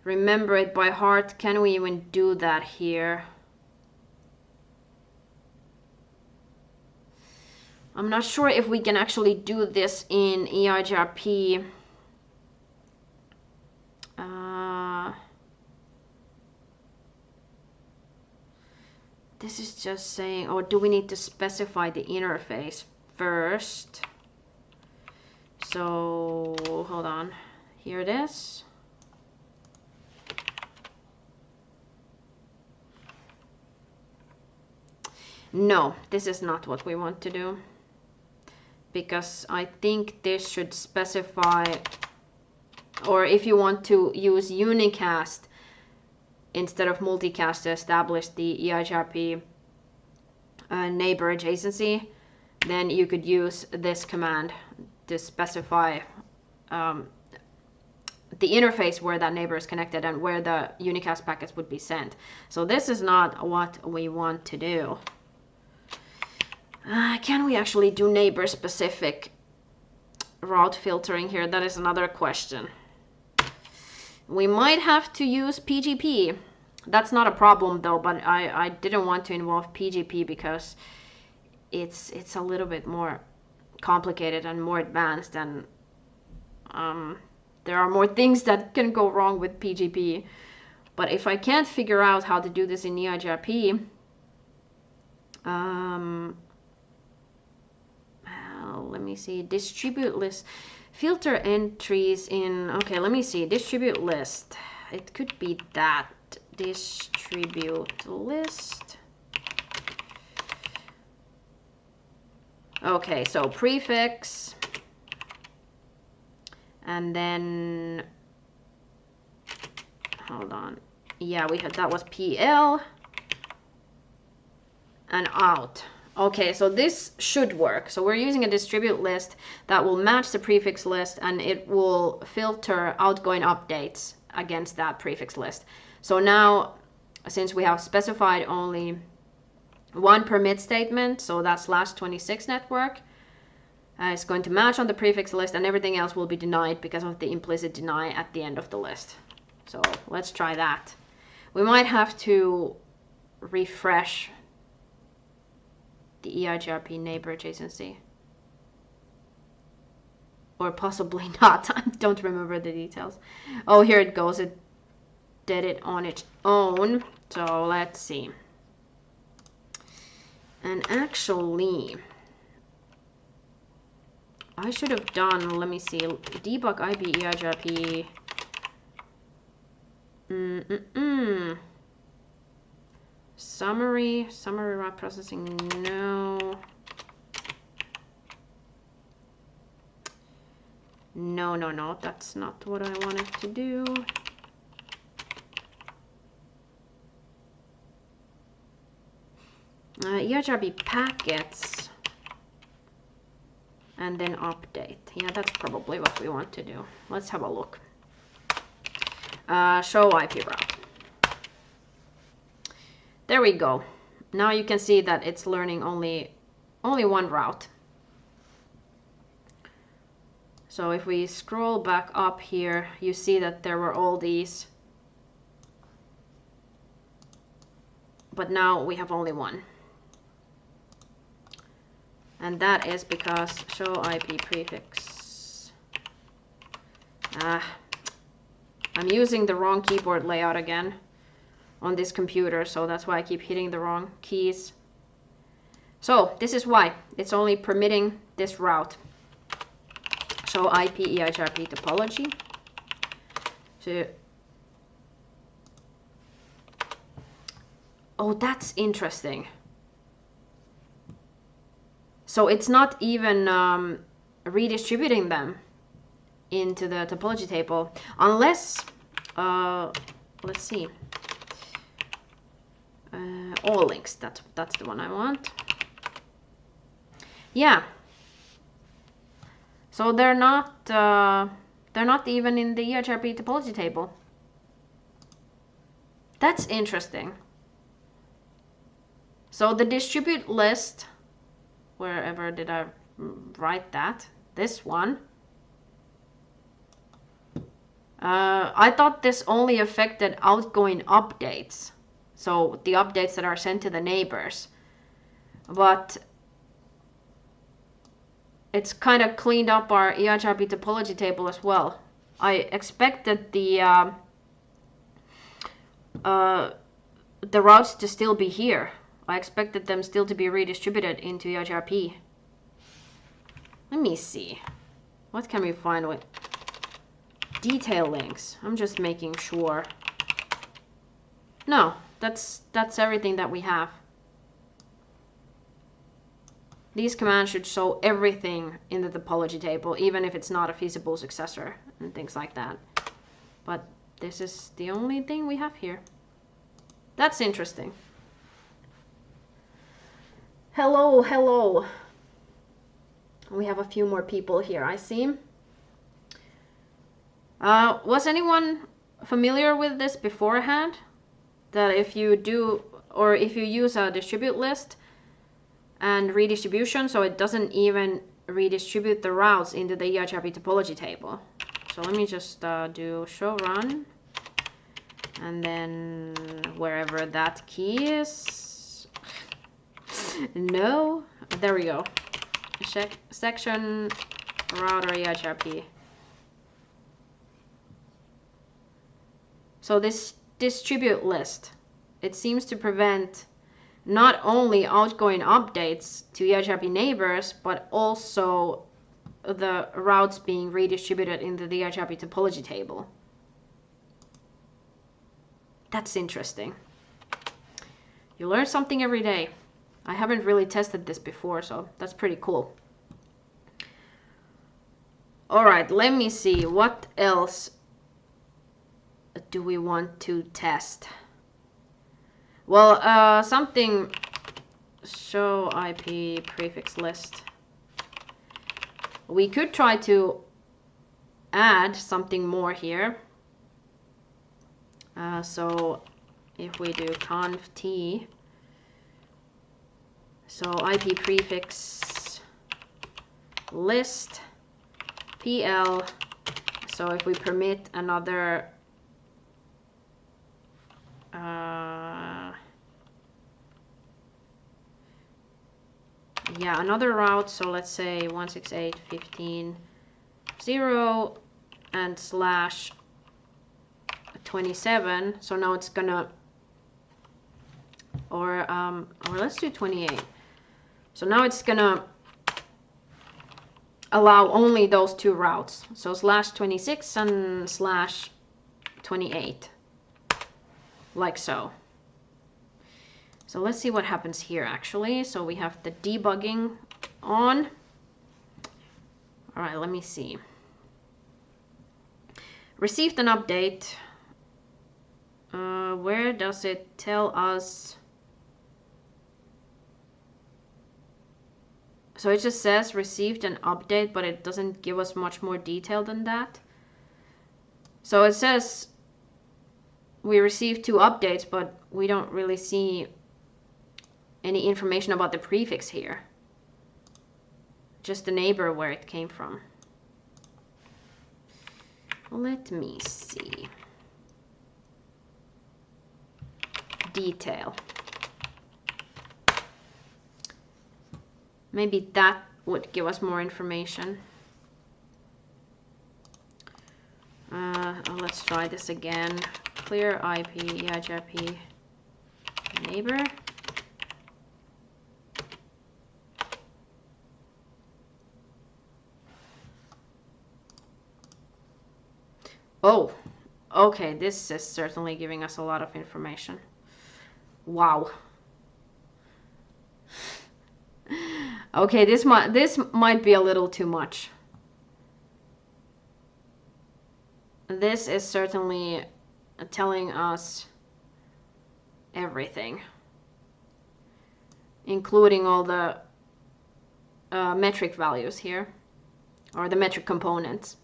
remember it by heart. Can we even do that here? I'm not sure if we can actually do this in Eigrp. This is just saying, or do we need to specify the interface first? So hold on, here it is. No, this is not what we want to do, because I think this should specify, or if you want to use unicast instead of multicast to establish the Eigrp neighbor adjacency, then you could use this command to specify the interface where that neighbor is connected and where the unicast packets would be sent. So this is not what we want to do. Can we actually do neighbor specific route filtering here? That is another question. We might have to use PGP. That's not a problem though, but I didn't want to involve PGP because it's a little bit more complicated and more advanced, and there are more things that can go wrong with PGP. But if I can't figure out how to do this in Eigrp, let me see, distribute list, filter entries in, okay, let me see, distribute list, it could be that, distribute list. Okay, so prefix, and then, hold on, yeah, we had, that was PL, and out. Okay, so this should work. So we're using a distribute list that will match the prefix list, and it will filter outgoing updates against that prefix list. So now, since we have specified only one permit statement, so that /26 network, it's going to match on the prefix list, and everything else will be denied because of the implicit deny at the end of the list. So let's try that. We might have to refresh the Eigrp neighbor adjacency. Or possibly not. I don't remember the details. Oh, here it goes. It did it on its own. So let's see. And actually, I should have done, let me see, debug IP Eigrp. Summary route processing, no. No, that's not what I wanted to do. Eigrp packets. And then update. Yeah, that's probably what we want to do. Let's have a look. Show IP route. There we go. Now you can see that it's learning only one route. So if we scroll back up here, you see that there were all these. But now we have only one. And that is because show IP prefix. I'm using the wrong keyboard layout again on this computer, so that's why I keep hitting the wrong keys. So this is why it's only permitting this route. Show IP Eigrp topology. So, oh, that's interesting. So it's not even redistributing them into the topology table unless, let's see, all links, that's the one I want. Yeah. So they're not even in the Eigrp topology table. That's interesting. So the distribute list, wherever did I write that? This one. I thought this only affected outgoing updates. So the updates that are sent to the neighbors. But it's kind of cleaned up our Eigrp topology table as well. I expected the routes to still be here. I expected them still to be redistributed into Eigrp. Let me see. What can we find with detail links? I'm just making sure. No, that's everything that we have. These commands should show everything in the topology table, even if it's not a feasible successor and things like that. But this is the only thing we have here. That's interesting. Hello, hello. We have a few more people here, I see. Was anyone familiar with this beforehand? That if you do, or if you use a distribute list and redistribution, so it doesn't even redistribute the routes into the Eigrp topology table. So let me just do show run, and then wherever that key is. No, there we go. Check section router Eigrp. So this distribute list, it seems to prevent not only outgoing updates to Eigrp neighbors, but also the routes being redistributed into the Eigrp topology table. That's interesting. You learn something every day. I haven't really tested this before, so that's pretty cool. All right, let me see. What else do we want to test? Well, something, show IP prefix list. We could try to add something more here. So if we do conf t, so IP prefix list PL, so if we permit another another route, so let's say 168.15.0 and /27, so now it's gonna, or let's do 28. So now it's gonna allow only those two routes, so /26 and /28, like so. So let's see what happens here actually. So we have the debugging on. All right, let me see. Received an update. Where does it tell us? So it just says received an update, but it doesn't give us much more detail than that. So it says we received 2 updates, but we don't really see any information about the prefix here. Just the neighbor where it came from. Let me see. Detail. Maybe that would give us more information. Let's try this again. Clear IP Eigrp neighbor. Oh, okay, this is certainly giving us a lot of information. Wow. Okay, this might be a little too much. This is certainly telling us everything, including all the metric values here, or the metric components.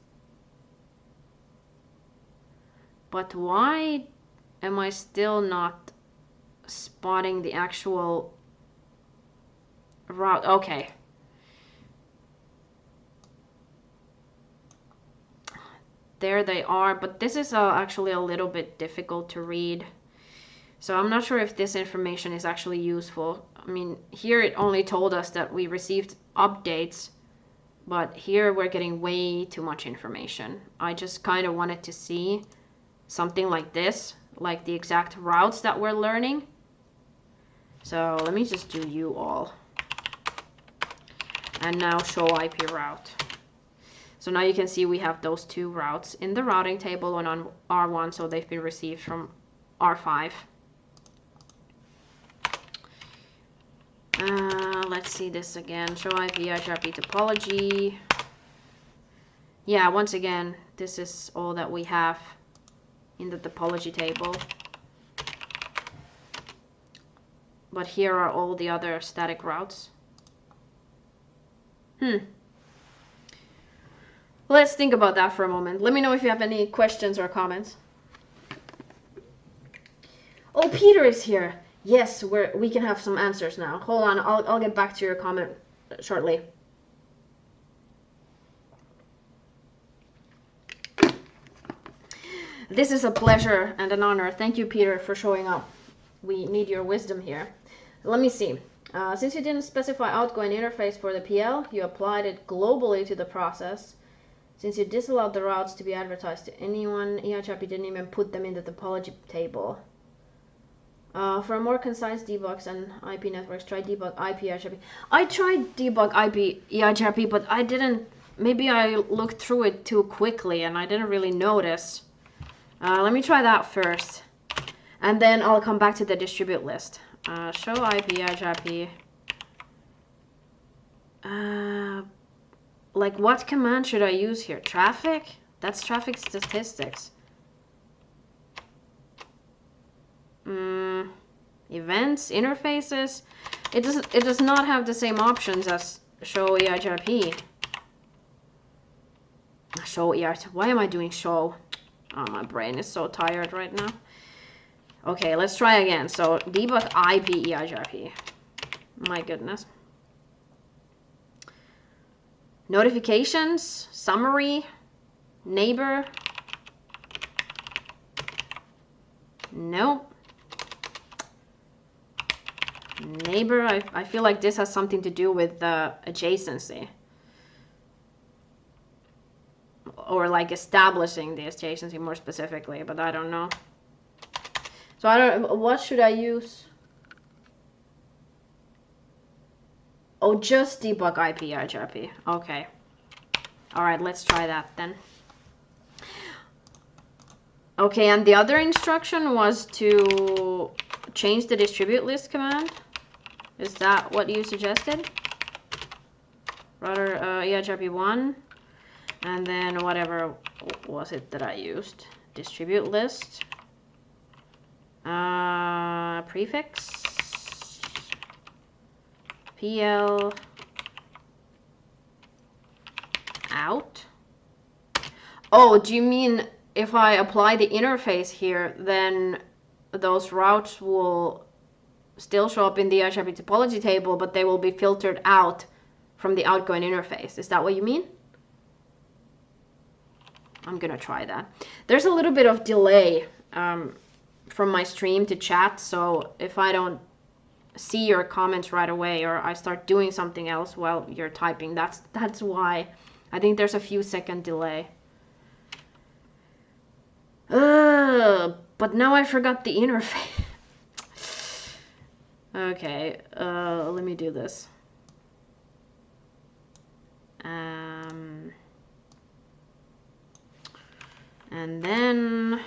But why am I still not spotting the actual route? Okay. There they are, but this is actually a little bit difficult to read. So I'm not sure if this information is actually useful. I mean, here it only told us that we received updates, but here we're getting way too much information. I just kind of wanted to see something like this, like the exact routes that we're learning. So let me just do you all. And now show IP route. So now you can see we have those 2 routes in the routing table and on R1, so they've been received from R5. Let's see this again. Show IP Eigrp topology. Yeah, once again, this is all that we have in the topology table. But here are all the other static routes. Let's think about that for a moment. Let me know if you have any questions or comments. Oh, Peter is here. Yes, we can have some answers now. Hold on, I'll get back to your comment shortly. This is a pleasure and an honor. Thank you, Peter, for showing up. We need your wisdom here. Let me see. Since you didn't specify outgoing interface for the PL, you applied it globally to the process. Since you disallowed the routes to be advertised to anyone, Eigrp didn't even put them in the topology table. For a more concise debugs and IP networks, try debug IP Eigrp. I tried debug IP Eigrp, but I didn't. Maybe I looked through it too quickly and I didn't really notice. Let me try that first, and then I'll come back to the distribute list. Show IP Eigrp. Like, what command should I use here? Traffic? That's traffic statistics. Events, interfaces. It does not have the same options as show Eigrp. Show Eigrp. Why am I doing show? Oh, my brain is so tired right now. Okay, let's try again. So debug IP Eigrp. My goodness. Notifications, summary, neighbor. No. Neighbor, I feel like this has something to do with adjacency. Or like establishing the adjacency more specifically, but I don't know. So I don't, what should I use? Oh, just debug IP Eigrp. Okay. All right, let's try that then. Okay, and the other instruction was to change the distribute list command. Is that what you suggested? Rather, Eigrp1, and then whatever was it that I used? Distribute list. Prefix. PL. Out. Oh, do you mean if I apply the interface here, then those routes will still show up in the Eigrp topology table, but they will be filtered out from the outgoing interface? Is that what you mean? I'm gonna try that. There's a little bit of delay from my stream to chat, so if I don't see your comments right away or I start doing something else while you're typing, that's why. I think there's a few second delay. But now I forgot the interface. Okay, let me do this. And then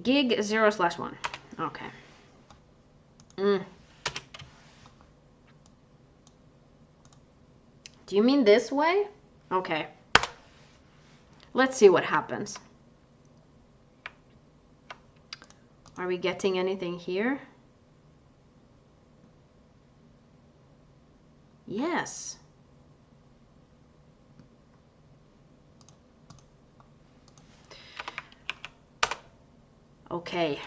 gig 0/1. Okay. Do you mean this way? Okay. Let's see what happens. Are we getting anything here? Yes. Okay.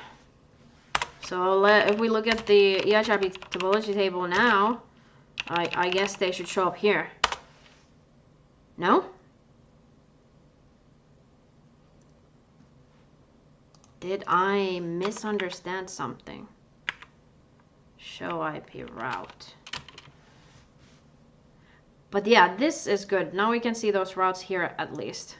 So if we look at the Eigrp topology table now, I guess they should show up here. No? Did I misunderstand something? Show IP route. But yeah, this is good. Now we can see those routes here at least.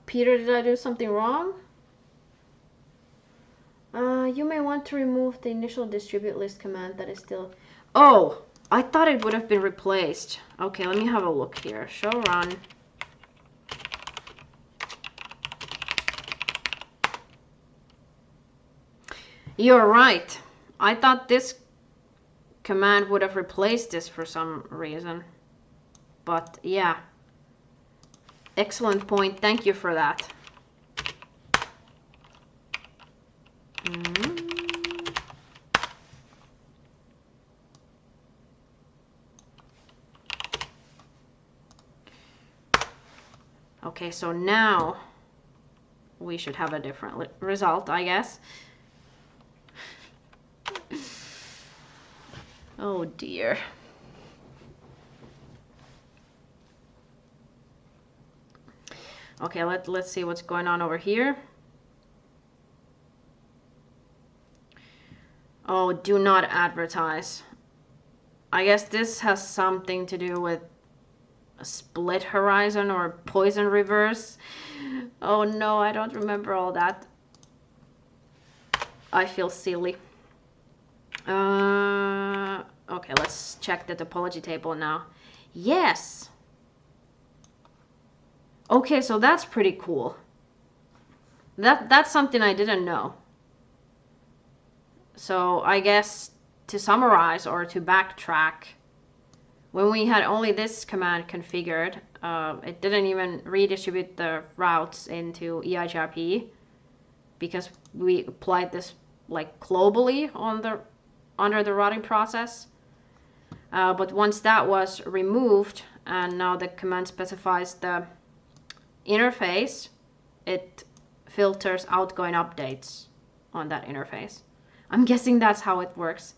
Peter, did I do something wrong? You may want to remove the initial distribute list command that is still... Oh, I thought it would have been replaced. Okay, let me have a look here. Show run. You're right. I thought this command would have replaced this for some reason. But yeah. Excellent point. Thank you for that. Okay, so now we should have a different result, I guess. Oh dear. Okay, let's see what's going on over here. Oh, do not advertise. I guess this has something to do with a split horizon or poison reverse. Oh no, I don't remember all that. I feel silly. Okay, let's check the topology table now. Yes. Okay, so that's pretty cool. That's something I didn't know. So I guess to summarize or to backtrack, when we had only this command configured, it didn't even redistribute the routes into Eigrp. because we applied this like globally on the under the routing process. But once that was removed and now the command specifies the interface, it filters outgoing updates on that interface. I'm guessing that's how it works.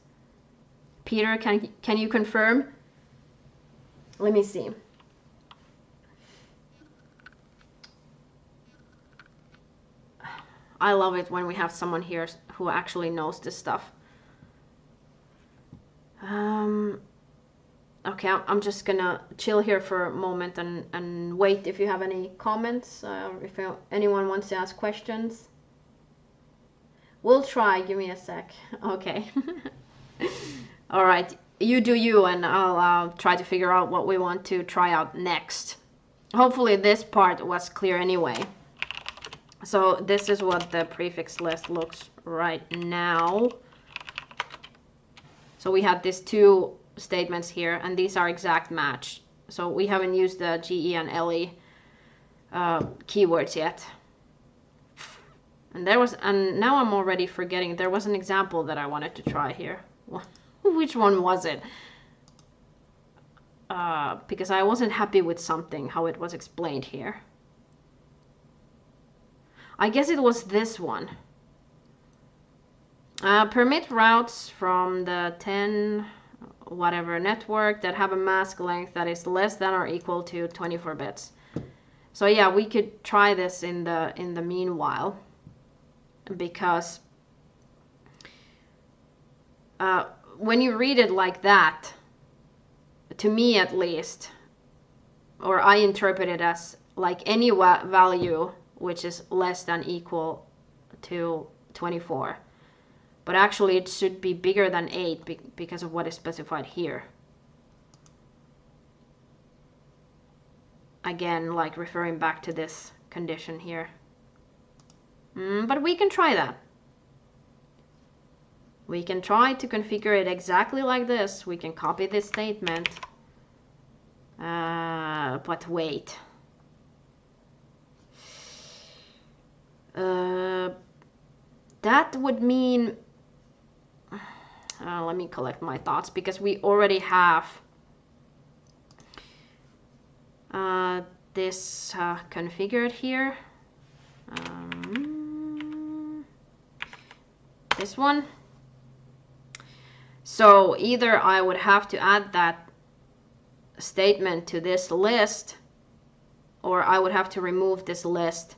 Peter, can you confirm? Let me see. I love it when we have someone here who actually knows this stuff. Okay, I'm just gonna chill here for a moment and wait if you have any comments, if anyone wants to ask questions. We'll try, give me a sec. Okay. All right, you do you, and I'll try to figure out what we want to try out next. Hopefully this part was clear anyway. So this is what the prefix list looks right now. So we have these two statements here, and these are exact match. So we haven't used the GE and LE keywords yet. And now I'm already forgetting. There was an example that I wanted to try here. Which one was it? Because I wasn't happy with something, how it was explained here. I guess it was this one. Permit routes from the 10 whatever network that have a mask length that is less than or equal to 24 bits. So yeah, we could try this in the meanwhile, because when you read it like that, to me at least, or I interpret it as like any value which is less than equal to 24. But actually it should be bigger than 8 because of what is specified here. Again, like referring back to this condition here. But we can try that. We can try to configure it exactly like this. We can copy this statement. But wait. That would mean... let me collect my thoughts, because we already have this configured here. This one. So either I would have to add that statement to this list, or I would have to remove this list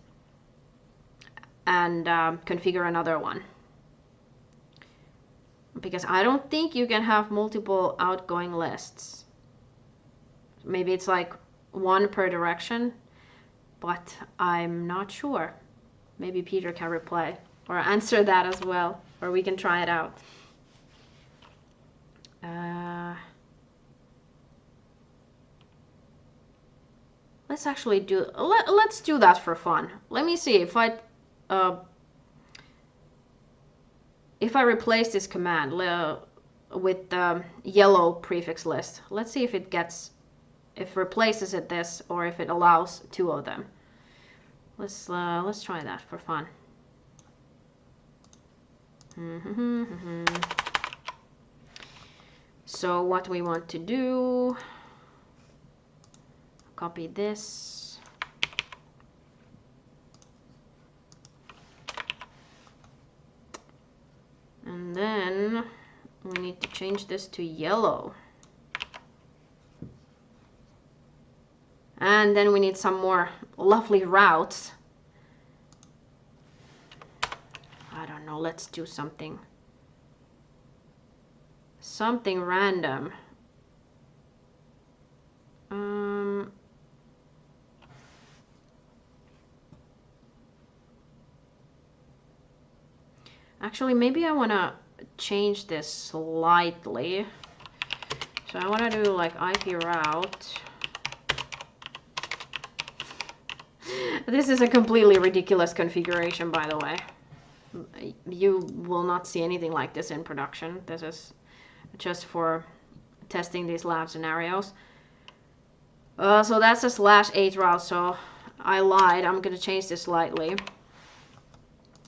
and configure another one. Because I don't think you can have multiple outgoing lists. Maybe it's like one per direction, but I'm not sure. Maybe Peter can reply or answer that as well, or we can try it out. Let's actually do, let's do that for fun. Let me see if I replace this command with the yellow prefix list. Let's see if it replaces it this, or if it allows two of them. Let's try that for fun. So what we want to do, copy this. And then we need to change this to yellow. And then we need some more lovely routes. I don't know, let's do something random. Actually, maybe I want to change this slightly. So I want to do like IP route. This is a completely ridiculous configuration, by the way. You will not see anything like this in production. This is just for testing these lab scenarios. So that's a /8 route, so I lied. I'm going to change this slightly.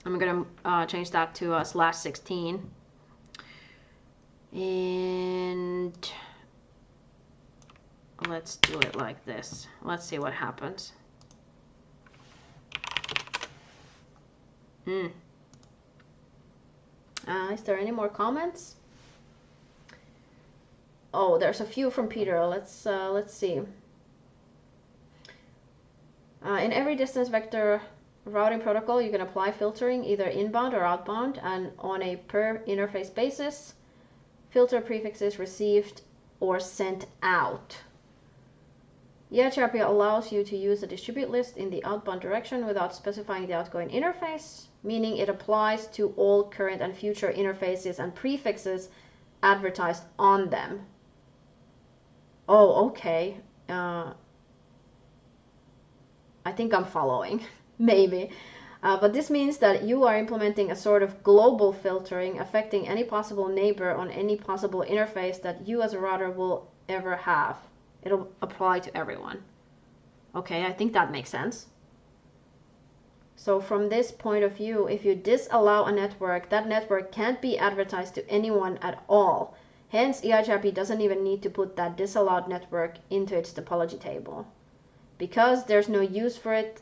I'm gonna change that to /16. And let's do it like this. Let's see what happens. Is there any more comments? Oh, there's a few from Peter. Let's see. In every distance vector routing protocol, you can apply filtering either inbound or outbound, and on a per interface basis, filter prefixes received or sent out. Eigrp allows you to use a distribute list in the outbound direction without specifying the outgoing interface, meaning it applies to all current and future interfaces and prefixes advertised on them. Oh, okay. I think I'm following, maybe. But this means that you are implementing a sort of global filtering affecting any possible neighbor on any possible interface that you as a router will ever have. It'll apply to everyone. Okay, I think that makes sense. So from this point of view, if you disallow a network, that network can't be advertised to anyone at all. Hence, Eigrp doesn't even need to put that disallowed network into its topology table. Because there's no use for it,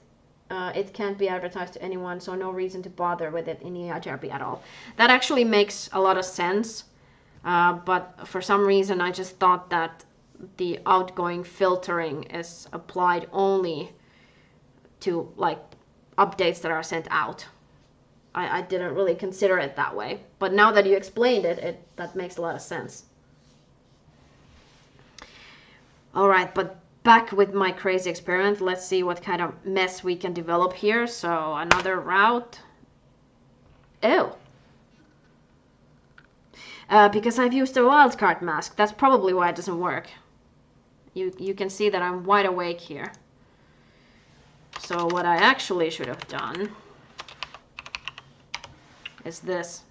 it can't be advertised to anyone, so no reason to bother with it in Eigrp at all. That actually makes a lot of sense, but for some reason I just thought that the outgoing filtering is applied only to like updates that are sent out. I didn't really consider it that way, but now that you explained it, that makes a lot of sense. All right, but back with my crazy experiment. Let's see what kind of mess we can develop here. So another route. Ew. Because I've used a wildcard mask. That's probably why it doesn't work. You can see that I'm wide awake here. So what I actually should have done is this.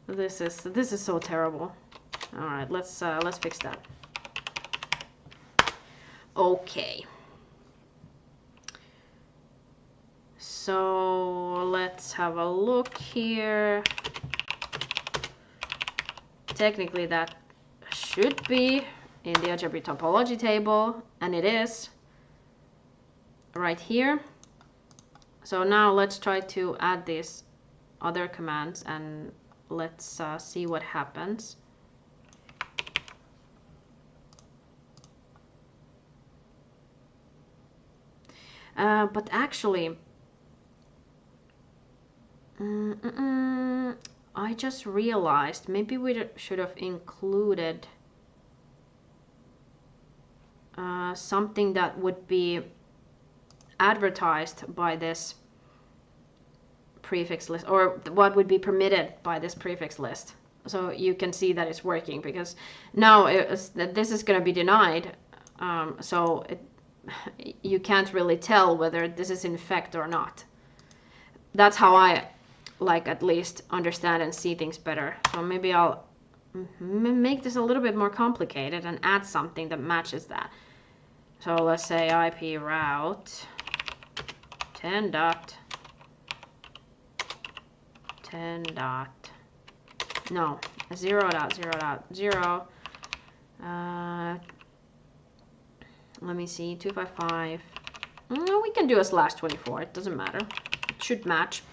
This is so terrible. All right, let's fix that. Okay. So let's have a look here. Technically that should be in the Eigrp topology table, and it is right here. So now let's try to add these other commands and let's see what happens. But actually, I just realized maybe we should have included something that would be advertised by this prefix list, or what would be permitted by this prefix list, so you can see that it's working, because now this is going to be denied, so you can't really tell whether this is in effect or not. That's how I like at least understand and see things better. So maybe I'll make this a little bit more complicated and add something that matches that. So let's say IP route 10 dot no 0.0.0. Let me see, 255. No, we can do a /24. It doesn't matter. It should match.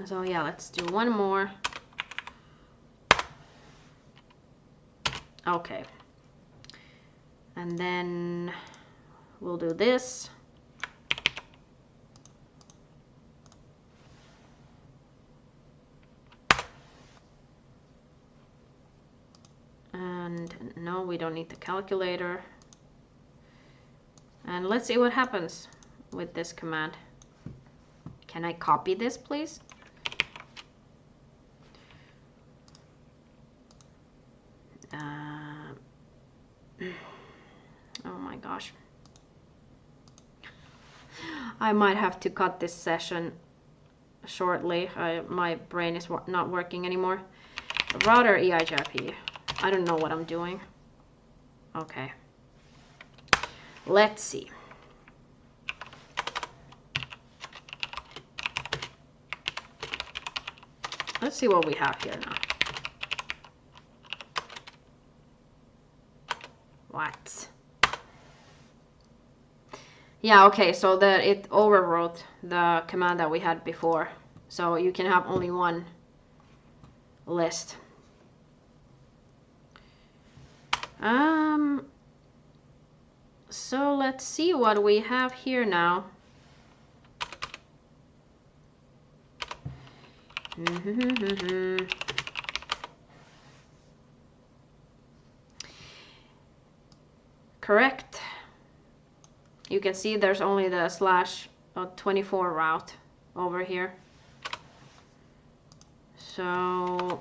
So yeah, let's do one more. Okay. And then we'll do this. And no, we don't need the calculator. And let's see what happens with this command. Can I copy this, please? Oh my gosh. I might have to cut this session shortly. My brain is not working anymore. router Eigrp. I don't know what I'm doing. Okay. Let's see. Let's see what we have here now. What? Yeah, okay, so it overwrote the command that we had before. So you can have only one list. So let's see what we have here now. Correct. You can see there's only the /24 route over here. So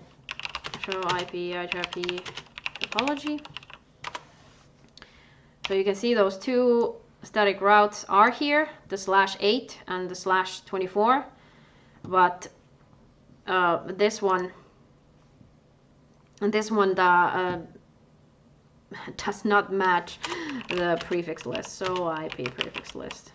show IP Eigrp topology. So you can see those two static routes are here, the /8 and the /24, but this one does not match the prefix list. So IP prefix list.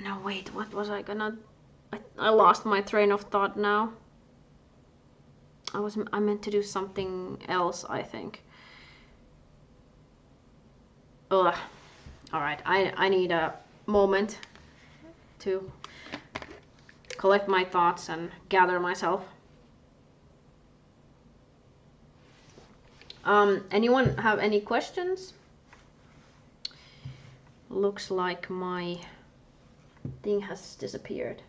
No, wait, what was I gonna... I lost my train of thought now. I meant to do something else, I think. Ugh. Alright, I need a moment to collect my thoughts and gather myself. Anyone have any questions? Looks like my thing has disappeared.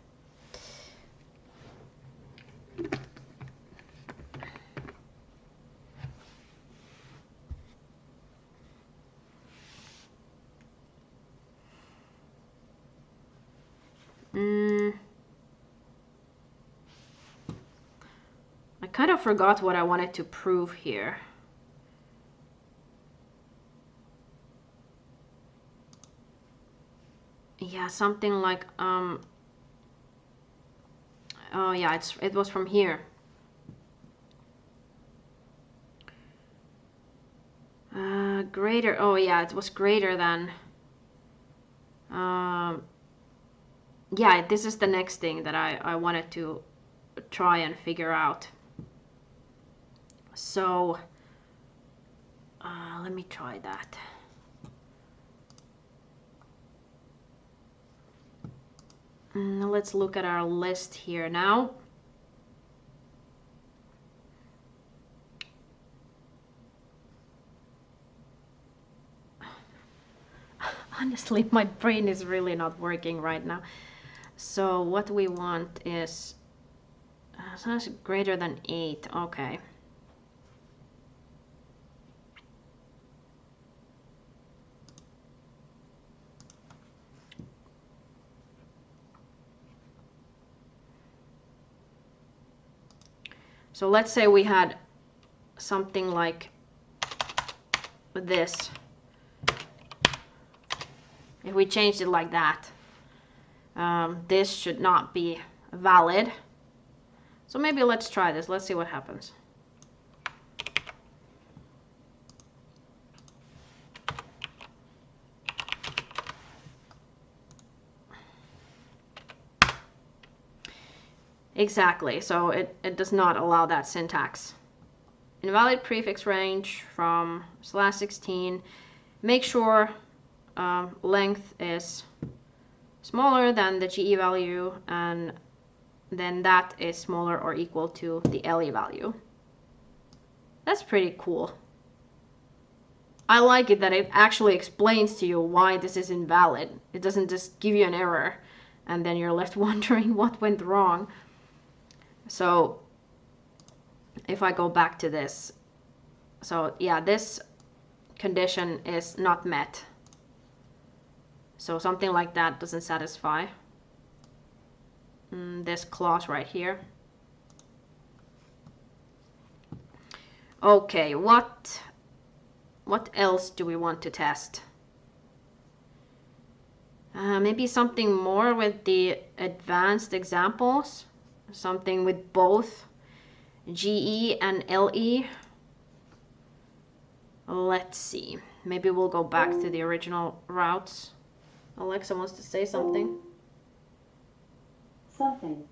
I kind of forgot what I wanted to prove here. Yeah, something like oh yeah, it was from here. Greater, oh yeah, it was greater than yeah, this is the next thing that I wanted to try and figure out. So let me try that. Let's look at our list here now. Honestly, my brain is really not working right now. So what we want is that's greater than 8. Okay. So let's say we had something like this. If we changed it like that, this should not be valid. So maybe let's try this. Let's see what happens. Exactly, so it does not allow that syntax. Invalid prefix range from /16. Make sure length is smaller than the GE value, and then that is smaller or equal to the LE value. That's pretty cool. I like it that it actually explains to you why this is invalid. It doesn't just give you an error and then you're left wondering what went wrong. So if I go back to this, so yeah, this condition is not met. So something like that doesn't satisfy this clause right here. Okay, what else do we want to test? Maybe something more with the advanced examples, something with both GE and LE. Let's see, maybe we'll go back to the original routes. Alexa wants to say something. Something.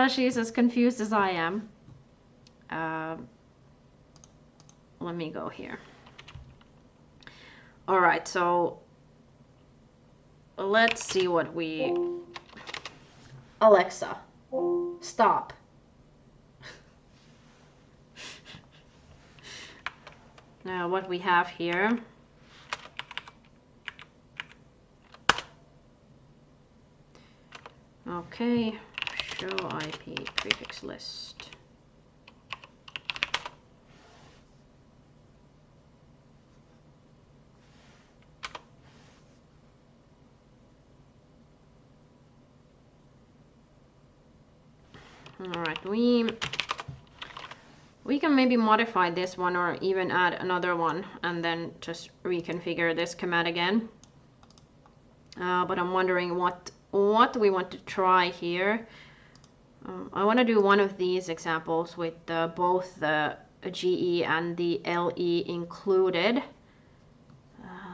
She's as confused as I am. Let me go here. All right, so let's see what we... Alexa, stop. Now what we have here. Okay, show IP prefix list. All right, we can maybe modify this one or even add another one and then just reconfigure this command again. But I'm wondering what we want to try here. I want to do one of these examples with both the GE and the LE included.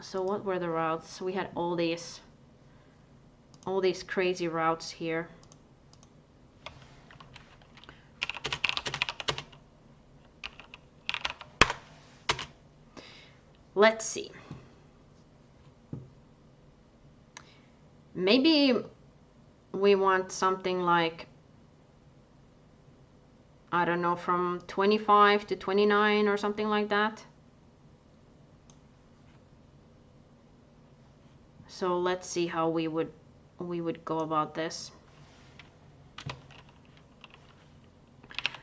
So what were the routes? We had all these crazy routes here. Let's see. Maybe we want something like, I don't know, from 25 to 29 or something like that. So let's see how we would go about this.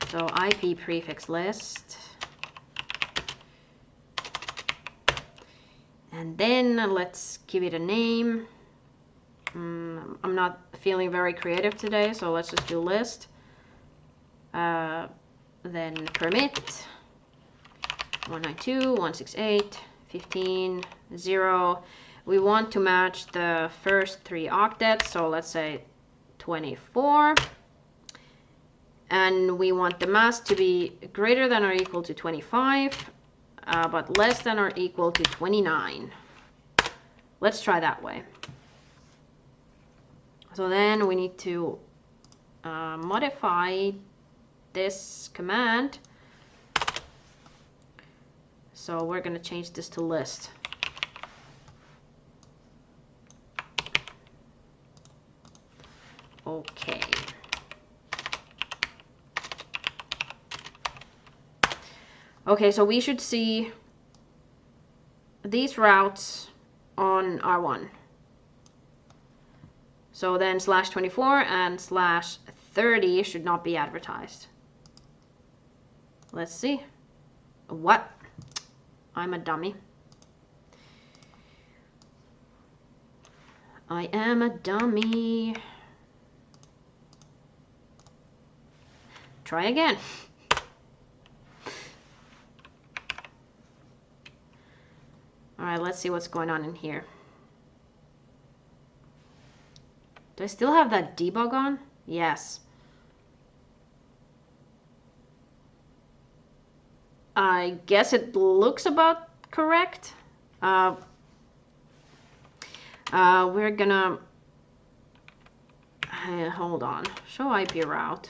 So IP prefix list. And then let's give it a name. I'm not feeling very creative today, so let's just do list. Then permit 192.168.15.0. We want to match the first 3 octets, so let's say 24. And we want the mask to be greater than or equal to 25. But less than or equal to 29. Let's try that way. So then we need to modify this command. So we're going to change this to list. Okay. Okay, so we should see these routes on R1. So then /24 and /30 should not be advertised. Let's see. What? I'm a dummy. I am a dummy. Try again. All right, let's see what's going on in here. Do I still have that debug on? Yes. I guess it looks about correct. We're gonna hold on. Show IP route.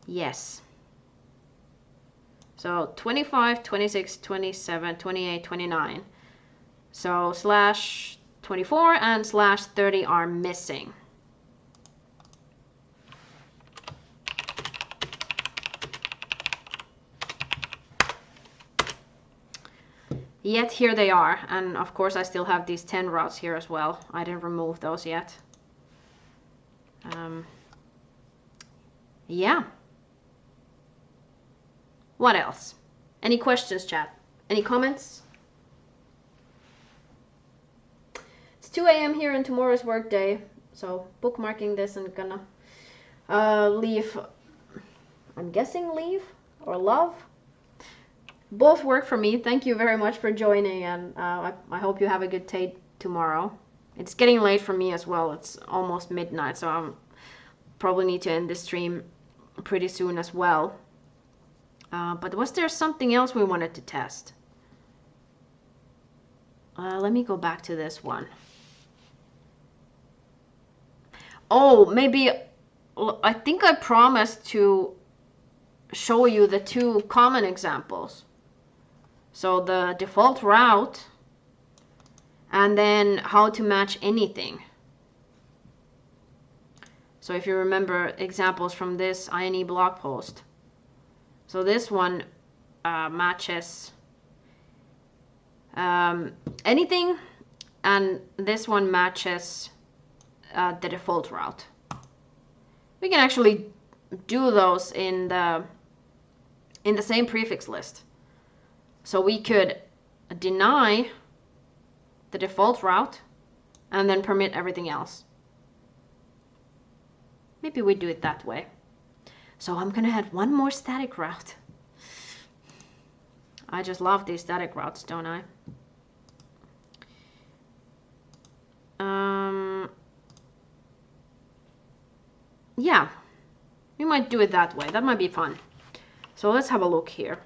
Yes. So 25, 26, 27, 28, 29. So /24 and /30 are missing. Yet here they are, and of course I still have these 10 routes here as well. I didn't remove those yet. Yeah. What else? Any questions, chat? Any comments? It's 2 a.m. here and tomorrow's work day, so bookmarking this and gonna leave, I'm guessing leave or love. Both work for me. Thank you very much for joining, and I hope you have a good day tomorrow. It's getting late for me as well. It's almost midnight, so I probably need to end the stream pretty soon as well. But was there something else we wanted to test? Let me go back to this one. Oh, maybe, I think I promised to show you the two common examples. So the default route, and then how to match anything. So if you remember examples from this INE blog post. So this one matches anything, and this one matches the default route. We can actually do those in the same prefix list. So we could deny the default route and then permit everything else. Maybe we do it that way. So I'm gonna add one more static route. I just love these static routes, don't I? Yeah, we might do it that way. That might be fun. So let's have a look here.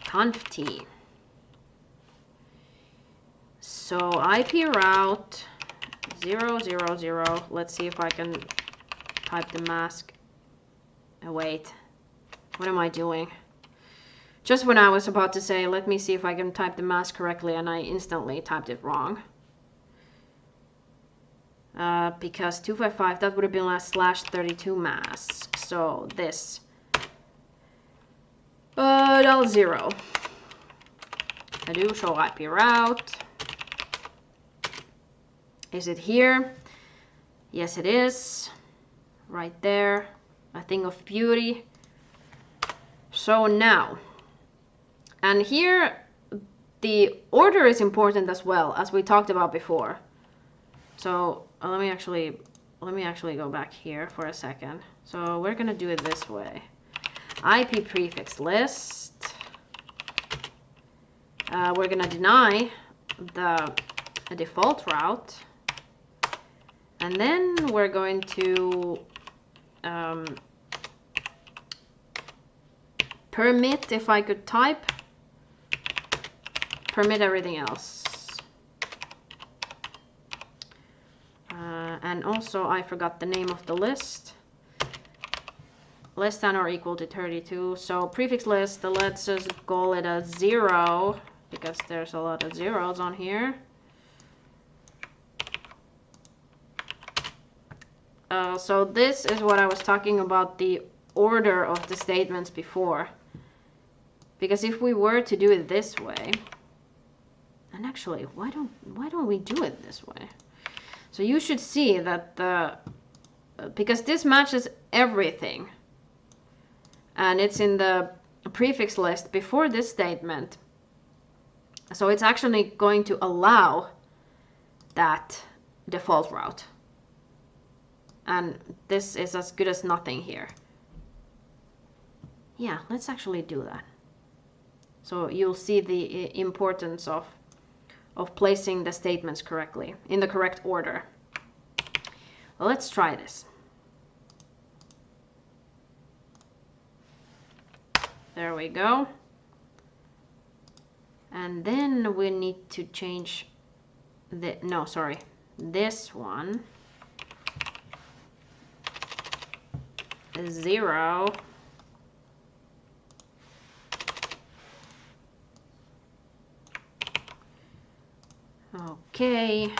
Conft. So IP route 000. Let's see if I can type the mask. Oh, wait. What am I doing? Just when I was about to say, let me see if I can type the mask correctly, and I instantly typed it wrong. Because 255, that would have been like /32 mask. So this. $0. I do show IP route. Is it here? Yes, it is. Right there. A thing of beauty. So now, and here the order is important as well, as we talked about before. So let me actually go back here for a second. So we're gonna do it this way. IP prefix list. We're gonna deny the default route, and then we're going to permit, if I could type, permit everything else. And also I forgot the name of the list. Less than or equal to 32. So prefix list, let's just call it a 0, because there's a lot of zeros on here. So this is what I was talking about, the order of the statements before. Because if we were to do it this way, and actually, why don't we do it this way? So you should see that because this matches everything, and it's in the prefix list before this statement, so it's actually going to allow that default route. And this is as good as nothing here. Yeah, let's actually do that. So you'll see the importance of placing the statements correctly, in the correct order. Well, let's try this. There we go. And then we need to change this one. 0. Okay.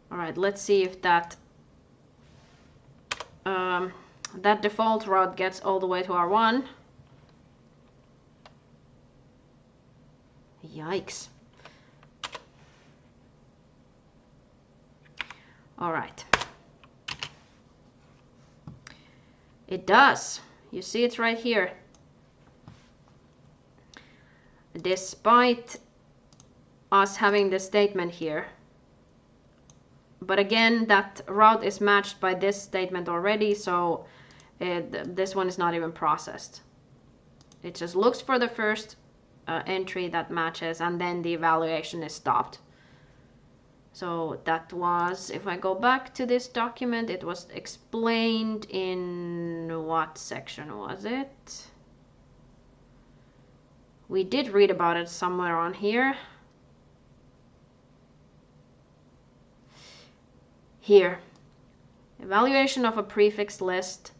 All right, let's see if that that default route gets all the way to R1. Yikes. All right. It does. You see it's right here. Despite us having this statement here. But again, that route is matched by this statement already, so this one is not even processed. It just looks for the first entry that matches, and then the evaluation is stopped. So that was, if I go back to this document, it was explained in what section was it? We did read about it somewhere on here. Here, evaluation of a prefix list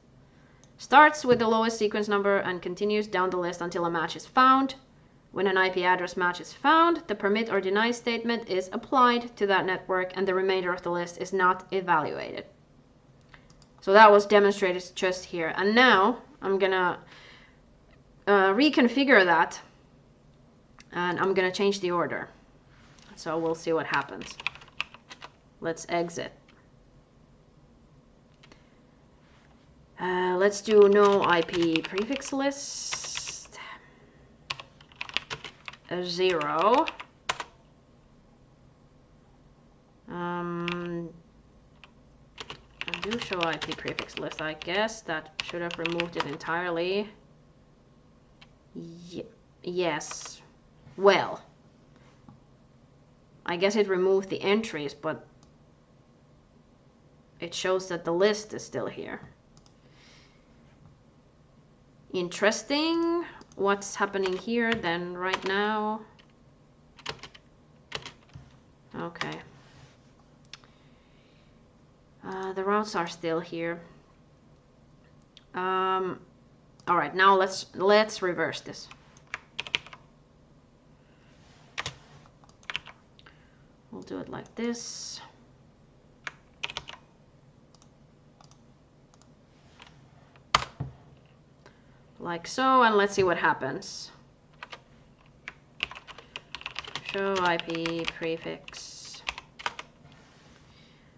starts with the lowest sequence number and continues down the list until a match is found. When an IP address match is found, the permit or deny statement is applied to that network and the remainder of the list is not evaluated. So that was demonstrated just here. And now I'm gonna reconfigure that, and I'm gonna change the order. So we'll see what happens. Let's exit. Let's do no IP prefix list. 0. Do show IP prefix list. I guess that should have removed it entirely. Yes. Well, I guess it removed the entries, but it shows that the list is still here. Interesting. What's happening here then right now? Okay. The routes are still here. All right, now let's reverse this. We'll do it like this. Like so, and let's see what happens. Show IP prefix.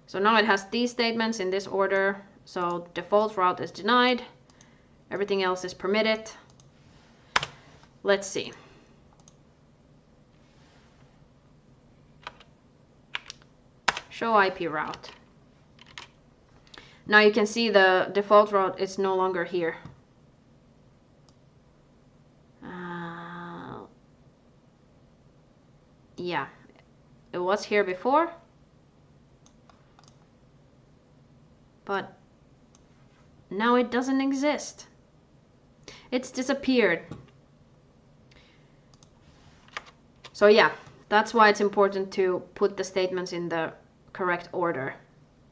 So now it has these statements in this order. So default route is denied. Everything else is permitted. Let's see. Show IP route. Now you can see the default route is no longer here. Yeah, it was here before, but now it doesn't exist. It's disappeared. So yeah, that's why it's important to put the statements in the correct order,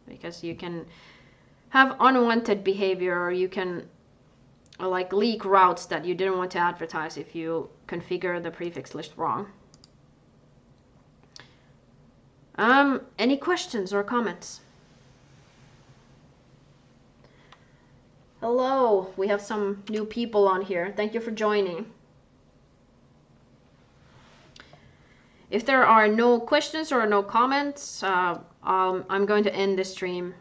because you can have unwanted behavior, or you can like leak routes that you didn't want to advertise if you configure the prefix list wrong. Any questions or comments? Hello, we have some new people on here. Thank you for joining. If there are no questions or no comments, I'm going to end this stream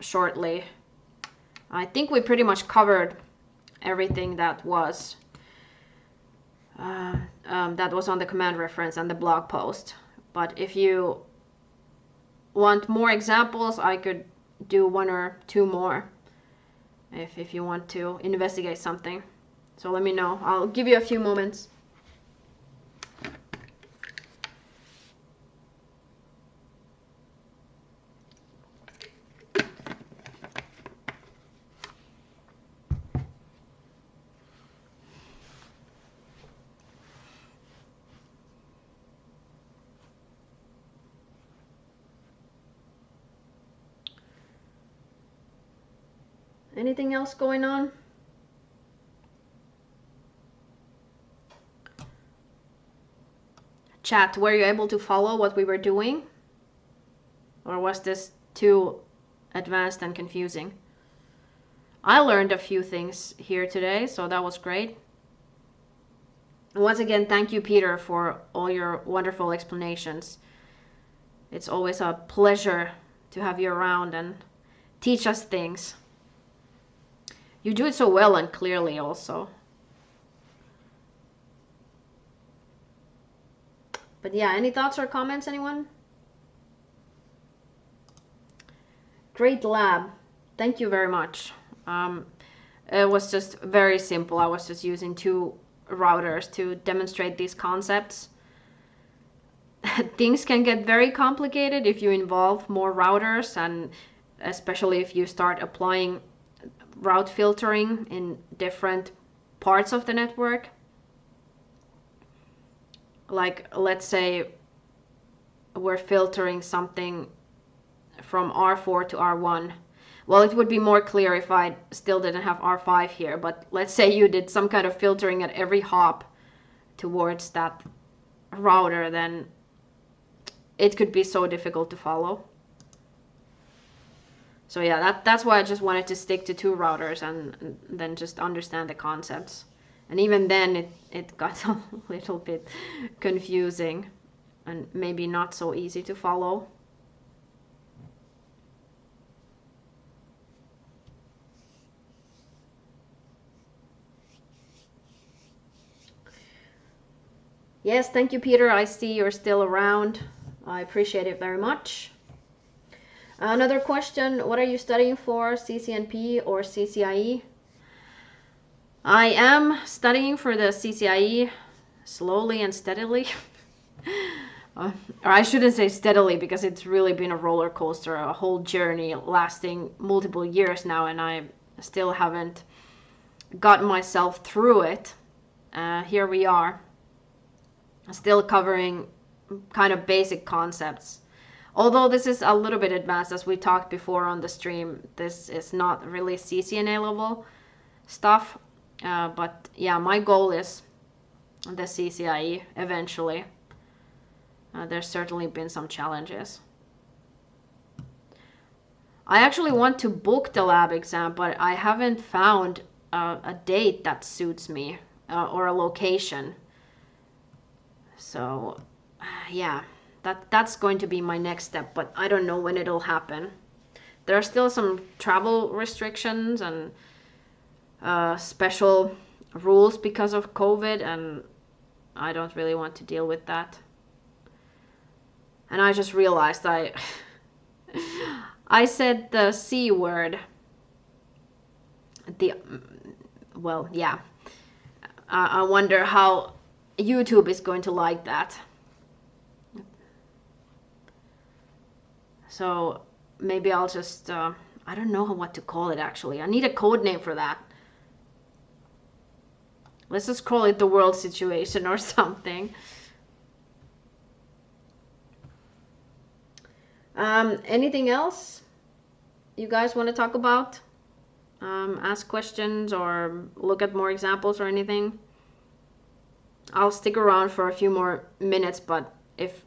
shortly. I think we pretty much covered everything that was on the command reference and the blog post. But if you want more examples, I could do 1 or 2 more if you want to investigate something. So let me know. I'll give you a few moments. Anything else going on? Chat, were you able to follow what we were doing? Or was this too advanced and confusing? I learned a few things here today, so that was great. Once again, thank you, Peter, for all your wonderful explanations. It's always a pleasure to have you around and teach us things. You do it so well and clearly also. But yeah, any thoughts or comments, anyone? Great lab. Thank you very much. It was just very simple. I was just using 2 routers to demonstrate these concepts. Things can get very complicated if you involve more routers, and especially if you start applying route filtering in different parts of the network. Like, let's say we're filtering something from R4 to R1. Well, it would be more clear if I still didn't have R5 here, but let's say you did some kind of filtering at every hop towards that router, then it could be so difficult to follow. So yeah, that's why I just wanted to stick to 2 routers and then just understand the concepts. And even then it got a little bit confusing and maybe not so easy to follow. Yes, thank you, Peter. I see you're still around. I appreciate it very much. Another question, what are you studying for, CCNP or CCIE? I am studying for the CCIE slowly and steadily. Or I shouldn't say steadily, because it's really been a roller coaster, a whole journey lasting multiple years now, and I still haven't gotten myself through it. Here we are, still covering kind of basic concepts. Although this is a little bit advanced, as we talked before on the stream, this is not really CCNA level stuff. But yeah, my goal is the CCIE eventually. There's certainly been some challenges. I actually want to book the lab exam, but I haven't found a date that suits me, or a location. So yeah, that's going to be my next step, but I don't know when it'll happen. There are still some travel restrictions and special rules because of COVID, and I don't really want to deal with that. And I just realized I said the C word. Well, yeah. I wonder how YouTube is going to like that. So maybe I'll just, I don't know what to call it actually. I need a code name for that. Let's just call it the world situation or something. Anything else you guys want to talk about? Ask questions or look at more examples or anything? I'll stick around for a few more minutes, but if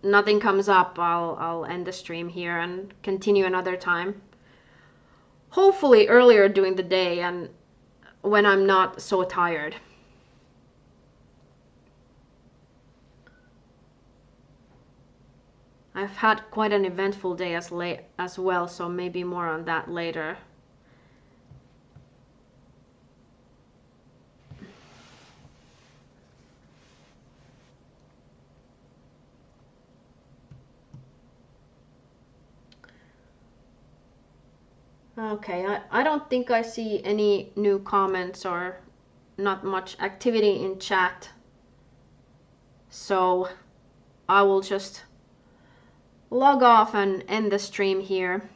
nothing comes up, I'll end the stream here and continue another time. Hopefully earlier during the day and when I'm not so tired. I've had quite an eventful day as well, so maybe more on that later. Okay, I don't think I see any new comments or not much activity in chat. So I will just log off and end the stream here.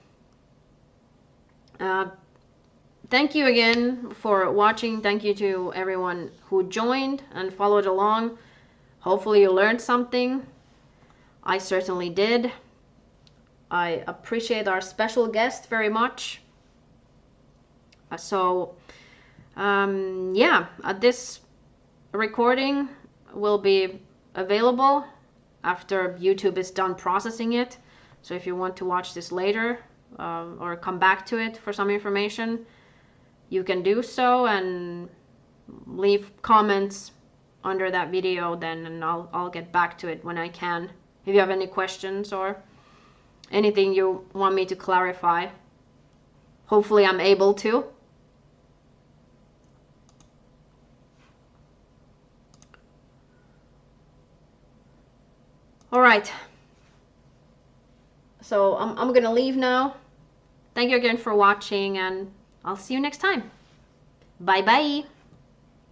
Thank you again for watching. Thank you to everyone who joined and followed along. Hopefully you learned something. I certainly did. I appreciate our special guest very much. Yeah, this recording will be available after YouTube is done processing it. So if you want to watch this later or come back to it for some information, you can do so and leave comments under that video then, and I'll get back to it when I can. If you have any questions or anything you want me to clarify, hopefully I'm able to. All right. So I'm gonna leave now. Thank you again for watching, and I'll see you next time. Bye bye.